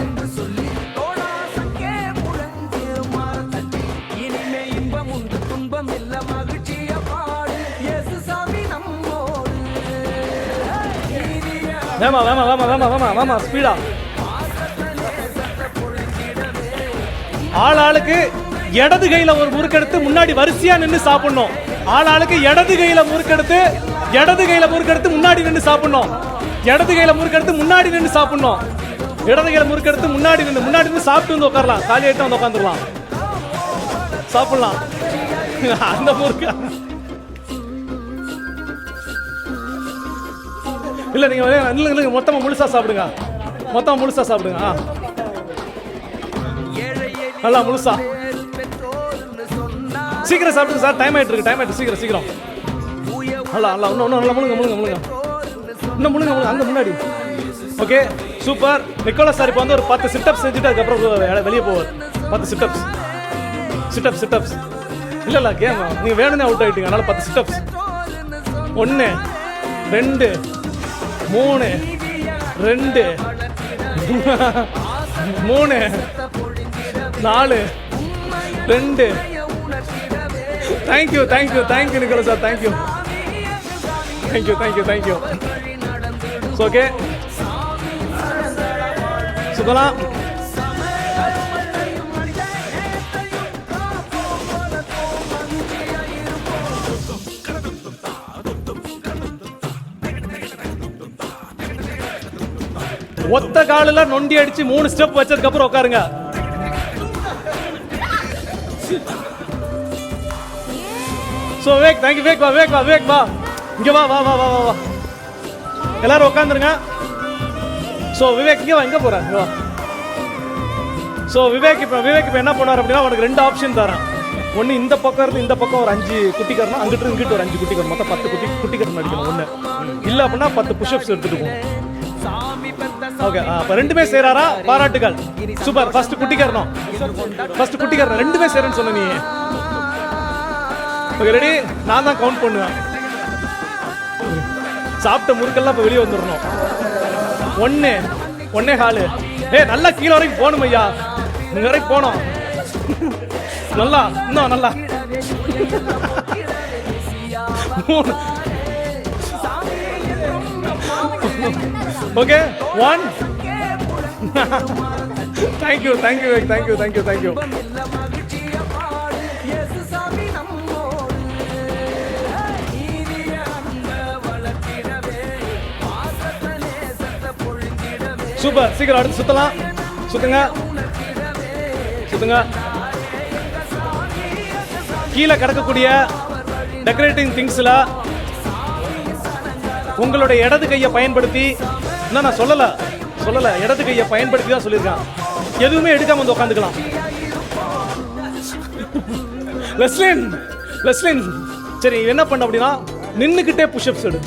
இனிமே இன்பம் உண்டு துன்பம் இல்ல மகிழ்ச்சிய பாடு இயேசு சாமி நம்மோடு. வேமா வேமா வேமா வேமா வேமா வேமா ஸ்பீடா. ஆளாளுக்கு இடது கையில ஒரு முறுக்கெடுத்து முன்னாடி வரிசையா நின்று சாப்பிடணும். ஆளாளுக்கு இடது கையில முறுக்கெடுத்து முன்னாடி நின்று சாப்பிடணும். இடது கையில முறுக்கெடுத்து முன்னாடி நின்று சாப்பிடணும். இடது கையில முறுக்கெடுத்து முன்னாடி நின்று சாப்பிட்டு வந்து உட்காரலாம். காலி ஆயிட்டு வந்து உட்காந்துடலாம், சாப்பிடலாம். அந்த முறுக்கு இல்ல, நீங்க மொத்தமா முழுசா சாப்பிடுங்க. மொத்தமா முழுசா சாப்பிடுங்க. நல்லா முழுசா சீக்கிரம் சாப்பிடுங்க சார். டைம் ஆயிட்டு இருக்கு. சீக்கிரம் சீக்கிரம். நல்லா நல்லா இன்னும் நல்லா முழுங்க முழுங்க முழுங்க இன்னும் முழுங்க முழுங்க அங்க முன்னாடி. Okay super. நிக்கோலஸ் சார் இப்போ வந்து ஒரு 10 சிட்டப்ஸ் செஞ்சுட்டு அதுக்கப்புறம் வெளியே போவார். 10 சிட்டப்ஸ் இல்ல கேம் நீங்க வேணும்னே அவுட் ஆயிட்டீங்க. அதனால 10 situps. 1 2 3 2 3 4 2. Thank you Nicholas sir. Thank you. Okay சுத்தலாம். ஒத்த காலில் நொண்டி அடிச்சு 3 ஸ்டெப் வச்சதுக்கு அப்புறம் உட்காருங்க. So Vivek thank you. விவேக் வா இங்க வா. எல்லாரும் உட்காந்துருங்க. சோ விவேக் இங்க வா. எங்க போற? இங்க வா. சோ விவேக் இப்ப என்ன பண்ணாரு அப்படின்னா உனக்கு 2 ஆப்ஷன் தரேன். ஒன்னு இந்த பக்கம் இருந்து இந்த பக்கம் ஒரு 5 குட்டி கரணும், அங்கிட்டு இங்கிட்டு ஒரு 5 குட்டி கரணும், மொத்தம் 10 குட்டி கரணும் அடிக்கணும். ஒண்ணு இல்ல அப்படின்னா 10 புஷ்அப்ஸ் எடுத்துட்டு போகும். ஓகே அப்ப ரெண்டுமே செய்றாரா? பாராட்டுகள். சூப்பர். ஃபர்ஸ்ட் குட்டி கரணும். ரெண்டுமே செய்றேன்னு சொன்ன நீ. Okay ready? நான் தான் கவுண்ட் பண்ணுவேன். சாப்பிட்ட முறுக்கெல்லாம் இப்ப வெளியே வந்துடணும். 1 1.25. நல்லா கீழே வரைக்கும் போகணும் ஐயா. இங்க வரைக்கும் போனோம். நல்லா இன்னும் நல்லா. 3. ஓகே 1. தேங்க்யூ. சூப்பர். சீக்கிரம் அடுத்து சுத்தலாம். சுத்துங்க. கீழே கிடக்கக்கூடிய டெக்கரேட்டிங் திங்ஸ்ல உங்களுடைய இடது கையை பயன்படுத்தி, என்ன நான் சொல்லல இடது கையை பயன்படுத்தி தான் சொல்லியிருக்கான். எதுவுமே எடுக்காம வந்து உட்காந்துக்கலாம். லெஸ்லின் சரி என்ன பண்ண அப்படின்னா நின்னுக்கிட்டே புஷ்அப்ஸ் எடு.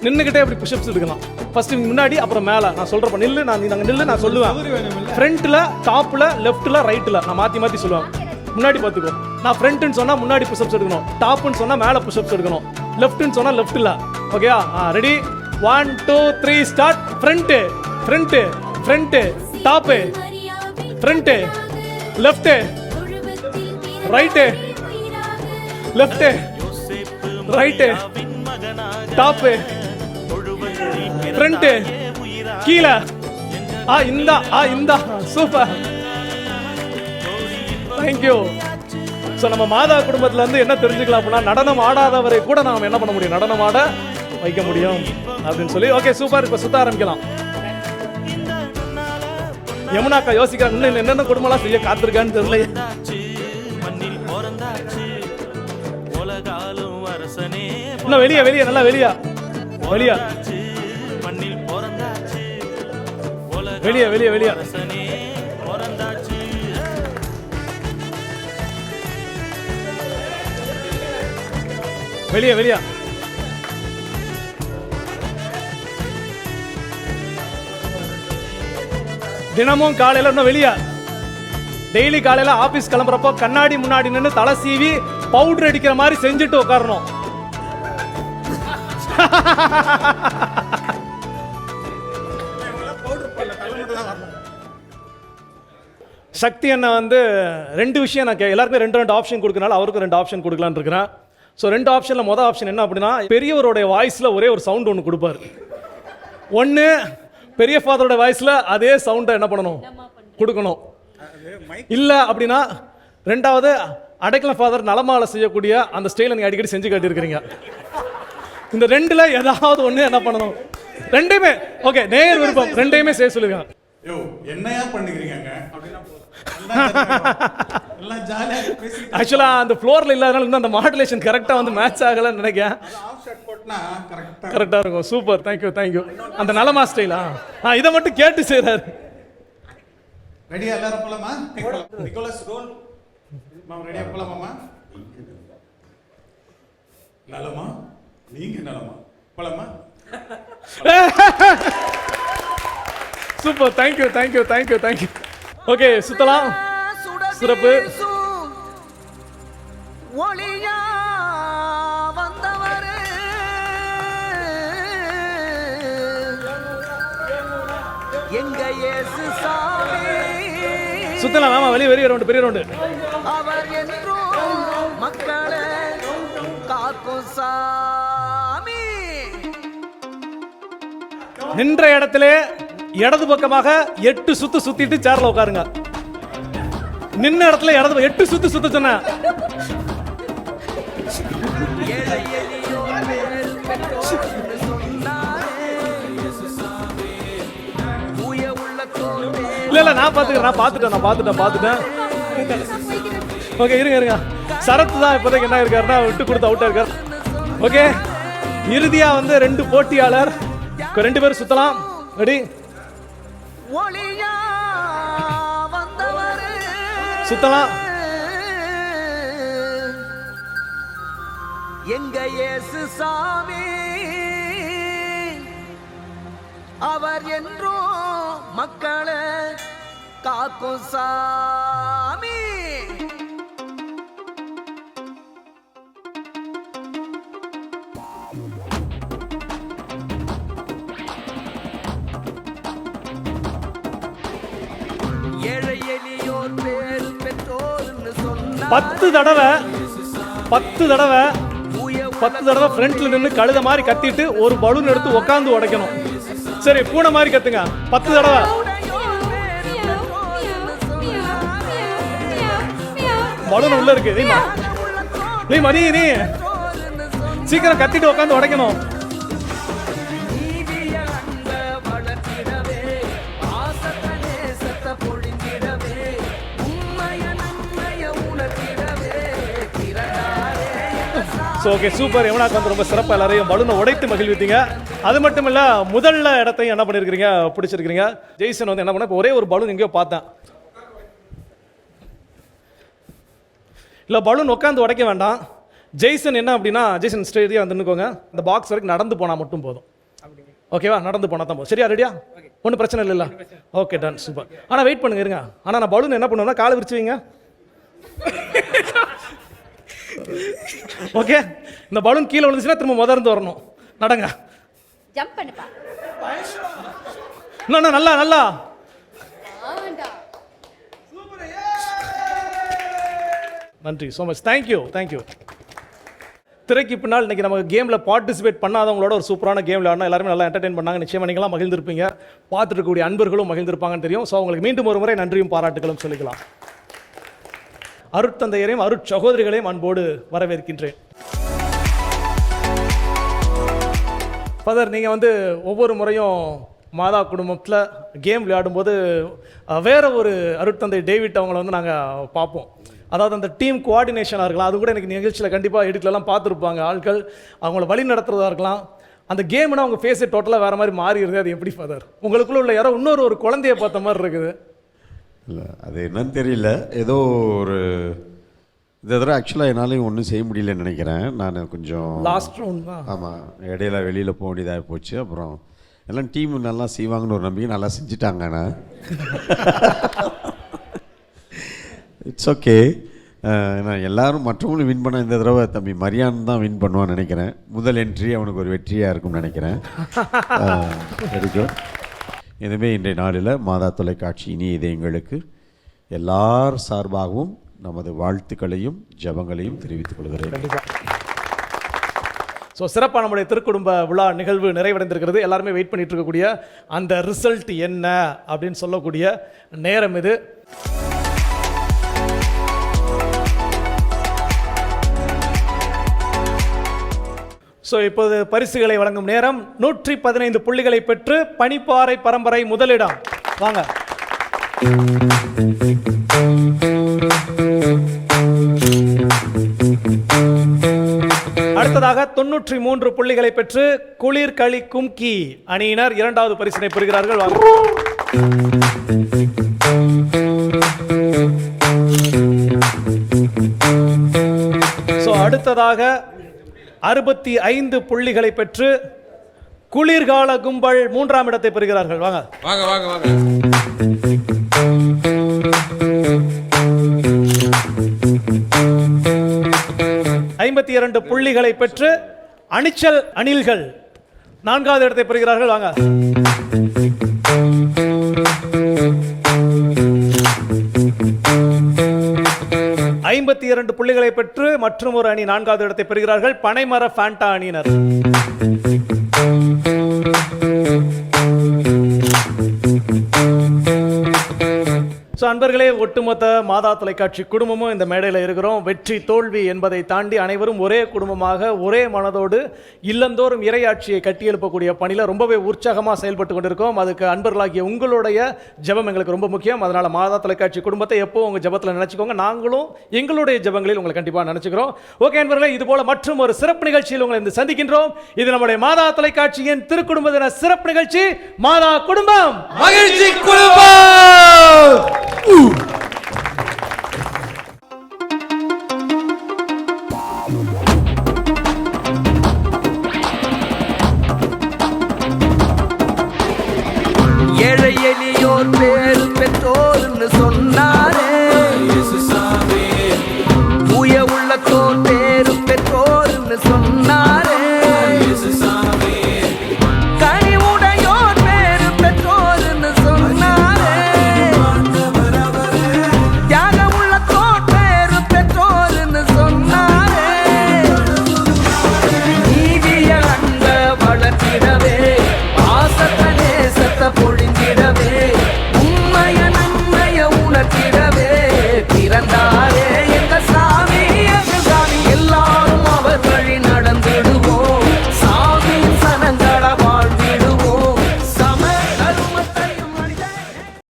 நின்னுக்கிட்டே அப்படி புஷ்அப்ஸ் எடுக்கலாம். ஃபர்ஸ்ட் முன்னாடி அப்புறம் மேல. நான் சொல்றப்ப நில்லு, நான் சொல்லுவேன். ஃப்ரண்ட்ல, டாப்ல, லெஃப்ட்ல, ரைட்ல நான் மாத்தி சொல்லுவேன். முன்னாடி பாத்துக்கோ. நான் ஃப்ரண்ட்னு சொன்னா முன்னாடி புஷ்அப்ஸ் எடுக்கணும், டாப்னு சொன்னா மேல புஷ்அப்ஸ் எடுக்கணும், லெஃப்ட்னு சொன்னா லெஃப்ட்ல. ஓகேயா? Ready 1 2 3 start. Front top, front, left, right, left, right, top, front, கீழே, இந்த சூப்பர். தேங்க்யூ. ஸோ நம்ம மாதா குடும்பத்துல இருந்து என்ன தெரிஞ்சுக்கலாம் அப்படின்னா, நடனம் ஆடாதவரை கூட நாம் என்ன பண்ண முடியும், நடனம் ஆட வைக்க முடியும் அப்படின்னு சொல்லி. Okay super. இப்போ சுத்த ஆரம்பிக்கலாம். யமுனாக்கா யோசிக்கிறாங்க, இன்னும் என்னென்ன குடும்பம்லாம் செய்ய காத்திருக்கான்னு தெரியல. இன்னும் வெளியே நல்லா வெளியே தினமும் காலையில இன்னும் வெளியே டெய்லி காலையில ஆபீஸ் கிளம்புறப்போ கண்ணாடி முன்னாடி நின்று தலை சீவி பவுடர் அடிக்கிற மாதிரி செஞ்சுட்டு உட்காரணும். சக்தி அண்ணா வந்து 2 விஷயம் நான் எல்லாருக்கும் 2 ஆப்ஷன் கொடுக்கறனால அவருக்கும் 2 ஆப்ஷன் கொடுக்கலான்னு இருக்கிறேன். ஸோ 2 ஆப்ஷனில் மொதல் ஆப்ஷன் என்ன அப்படின்னா, பெரியவருடைய வாய்ஸில் ஒரே ஒரு சவுண்ட் ஒன்று கொடுப்பார். ஒன்று பெரிய ஃபாதரோட வாய்ஸில் அதே சவுண்டை என்ன பண்ணணும், கொடுக்கணும். இல்லை அப்படின்னா ரெண்டாவது அடைக்கலம் ஃபாதர் நலமால செய்யக்கூடிய அந்த ஸ்டைலை நீங்கள் அடிக்கடி செஞ்சு காட்டியிருக்கிறீங்க. இந்த 2ல் ஏதாவது ஒன்று என்ன பண்ணணும். 2மே ஓகே, நேயர் விருப்பம் 2யுமே செய்ய சொல்லுங்க. என்னையா பண்ணுகிறீங்க ஆக்சுவலா அந்த ஃப்ளோர்ல இல்லாதனால இன்னும் அந்த மாடுலேஷன் கரெக்டா வந்து மேட்ச் ஆகலன்னு நினைக்கிறேன். கரெக்டா இருக்கும். Super, thank you. அந்த நலமா ஸ்டைலா இதை மட்டும் கேட்டு செய்றாரு. ரெடியா எல்லாரும் போலாமா? நிக்கோலஸ் ரோல் மாமா, ரெடியா போலாமா? நலமா, நீங்க நலமா, போலாமா? Super, thank you. ஓகே, சுத்தலாம். சிறப்பு. ஒளியா வந்தவரே, எங்க இயேசு சாமி, சுத்தலாம். ஆமா, பெரிய ரவுண்டு. அவர் என்றும் மக்களை காக்கும் சாமி. நின்ற இடத்திலே இடது பக்கமாக 8 சுத்து சுத்திட்டு சேர்ல உட்காருங்க. நின்ன இடத்துல 8 சுத்து சொன்ன. இல்ல நான் பாத்துட்டேன். ஓகே, இருங்க. சரத்து தான் இப்போதைக்கு என்ன இருக்காருன்னா விட்டு கொடுத்து அவுட்டா இருக்காரு. ஓகே, இறுதியா வந்து 2 போட்டியாளர் 2 பேர் சுத்தலாம். ரெடி? ஒளியா வந்தவரே, சுத்தலாம். எங்க இயேசு சாமி, அவர் என்றும் மக்களை காக்கும் சாமி. ஏழை எளியோர் பேர் பெற்றோர்னு சொன்னா 10 தடவை ஃப்ரண்ட்ல நின்று கழுத மாதிரி கத்திட்டு ஒரு பலூன் எடுத்து உட்காந்து உடைக்கணும். சரி, பூனை மாதிரி கத்துங்க. 10 தடவை. பலூன் உள்ள இருக்கு. நீ சீக்கிரம் கத்திட்டு உட்காந்து உடைக்கணும். Okay, super. எவனாக்கு வந்து ரொம்ப சிறப்பாக எல்லாரையும் பலூனை உடைத்து மகிழ்வித்தீங்க. அது மட்டும் இல்லை, முதல்ல இடத்தையும் என்ன பண்ணியிருக்கிறீங்க, பிடிச்சிருக்கிறீங்க. ஜெய்சன் வந்து என்ன பண்ண, ஒரே ஒரு பலூன் எங்கேயோ பார்த்தேன். இல்லை, பலூன் உட்காந்து உடைக்க வேண்டாம். ஜெய்சன் என்ன அப்படின்னா, ஜெய்சன் ஸ்டேடியா வந்து நின்னுக்கோங்க. அந்த பாக்ஸ் வரைக்கும் நடந்து போனால் மட்டும் போதும். ஓகேவா? நடந்து போனால் தான் போதும். சரியா? ரெடியா? ஒன்றும் பிரச்சனை இல்லைல்ல? Okay, done. சூப்பர். ஆனால் வெயிட் பண்ணுங்க, இருங்க. ஆனால் நான் பலூன் என்ன பண்ணுவேன்னா, காலை விரிச்சு வைங்க. ஓகே, இந்த பலூன் கீழே விழுந்துச்சுன்னா திரும்ப முதர்ந்து வரணும். நடங்க. ஜம்ப் பண்ணுப்பா. நல்லா. நன்றி ஸோ மச். தேங்க்யூ. திரைக்கு பின்னால் இன்னைக்கு நம்ம கேமில் பார்ட்டிசிபேட் பண்ணாதவங்களோட ஒரு சூப்பரான கேம் விளையாடணும். எல்லாருமே நல்லா என்டர்டெயின் பண்ணாங்க. நிச்சயமாக நீங்களாம் மகிழ்ந்திருப்பீங்க. பார்த்துட்டு இருக்கக்கூடிய அன்பர்களும் மகிழ்ந்திருப்பாங்கன்னு தெரியும். ஸோ உங்களுக்கு மீண்டும் ஒரு முறை நன்றியும் பாராட்டுகளும் சொல்லிக்கலாம். அருட்தந்தையரையும் அருட்சகோதரிகளையும் அன்போடு வரவேற்கின்றேன். ஃபாதர், நீங்கள் வந்து ஒவ்வொரு முறையும் மாதா குடும்பத்தில் கேம் விளையாடும்போது வேற ஒரு அருட்தந்தை டேவிட் அவங்கள வந்து நாங்கள் பார்ப்போம். அதாவது அந்த டீம் கோஆர்டினேஷனாக இருக்கலாம். அது கூட எனக்கு நிகழ்ச்சியில் கண்டிப்பாக எடிட்லலாம் பார்த்துருப்பாங்க ஆட்கள். அவங்கள வழி நடத்துறதா இருக்கலாம். அந்த கேம்னா அவங்க ஃபேஸே டோட்டலாக வேறு மாதிரி மாறிடுது. அது எப்படி ஃபாதர்? உங்களுக்குள்ள உள்ள யாரோ இன்னொரு குழந்தைய பார்த்த மாதிரி இருக்குது. இல்லை, அது என்னன்னு தெரியல. ஏதோ ஒரு இந்த தடவை ஆக்சுவலாக என்னாலையும் ஒன்றும் செய்ய முடியலன்னு நினைக்கிறேன். நான் கொஞ்சம் லாஸ்ட் ரவுண்ட் தான். ஆமாம், இடையில வெளியில் போக வேண்டியதாக போச்சு. அப்புறம் எல்லாம் டீம் நல்லா செய்வாங்கன்னு ஒரு நம்பிக்கை. நல்லா செஞ்சுட்டாங்க. It's okay. நான் எல்லாரும் மற்றவங்களும் வின் பண்ண இந்த தடவை தம்பி மரியான் தான் வின் பண்ணுவான்னு நினைக்கிறேன். முதல் என்ட்ரி அவனுக்கு ஒரு வெற்றியாக இருக்கும்னு நினைக்கிறேன். இருக்கும். எனவே இன்றைய நாளில் மாதா தொலைக்காட்சி இனிய இதயங்களுக்கு எல்லார் சார்பாகவும் நமது வாழ்த்துக்களையும் ஜபங்களையும் தெரிவித்துக் கொள்கிறேன். ஸோ சிறப்பாக நம்முடைய திருக்குடும்ப விழா நிகழ்வு நிறைவடைந்திருக்கிறது. எல்லாருமே வெயிட் பண்ணிட்டு இருக்கக்கூடிய அந்த ரிசல்ட் என்ன அப்படின்னு சொல்லக்கூடிய நேரம் இது. ஸோ இப்போது பரிசுகளை வழங்கும் நேரம். 115 புள்ளிகளை பெற்று பனிப்பாறை பரம்பரை முதலிடம். வாங்க. அடுத்ததாக 93 புள்ளிகளை பெற்று குளிர் களி கும்கி அணியினர் இரண்டாவது பரிசினை பெறுகிறார்கள். வாங்க. ஸோ அடுத்ததாக 65 புள்ளிகளை பெற்று குளிர்கால கும்பல் மூன்றாம் இடத்தை பெறுகிறார்கள். வாங்க வாங்க வாங்க வாங்க. 52 புள்ளிகளை பெற்று அணிச்சல் அணில்கள் நான்காவது இடத்தை பெறுகிறார்கள். வாங்க. 52 புள்ளிகளை பெற்று மற்றும் ஒரு அணி நான்காவது இடத்தை பெறுகிறார்கள். பனைமர ஃபேண்டா அணியினர். ஸோ அன்பர்களே, ஒட்டுமொத்த மாதா தொலைக்காட்சி குடும்பமும் இந்த மேடையில் இருக்கிறோம். வெற்றி தோல்வி என்பதை தாண்டி அனைவரும் ஒரே குடும்பமாக ஒரே மனதோடு இல்லந்தோறும் இறையாட்சியை கட்டியெழுப்பக்கூடிய பணியில் ரொம்பவே உற்சாகமாக செயல்பட்டு கொண்டிருக்கோம். அதுக்கு அன்பர்களாகிய உங்களுடைய ஜெபம் எங்களுக்கு ரொம்ப முக்கியம். அதனால் மாதா தொலைக்காட்சி குடும்பத்தை எப்போ உங்கள் ஜெபத்தில் நினச்சிக்கோங்க. நாங்களும் எங்களுடைய ஜெபங்களில் உங்களை கண்டிப்பாக நினச்சிக்கிறோம். ஓகே அன்பர்களே, இது போல மற்றும் ஒரு சிறப்பு நிகழ்ச்சியில் உங்களை இந்த சந்திக்கின்றோம். இது நம்முடைய மாதா தொலைக்காட்சியின் திருக்குடும்ப தின சிறப்பு நிகழ்ச்சி மாதா குடும்பம் மகிழ்ச்சி குடும்பம்.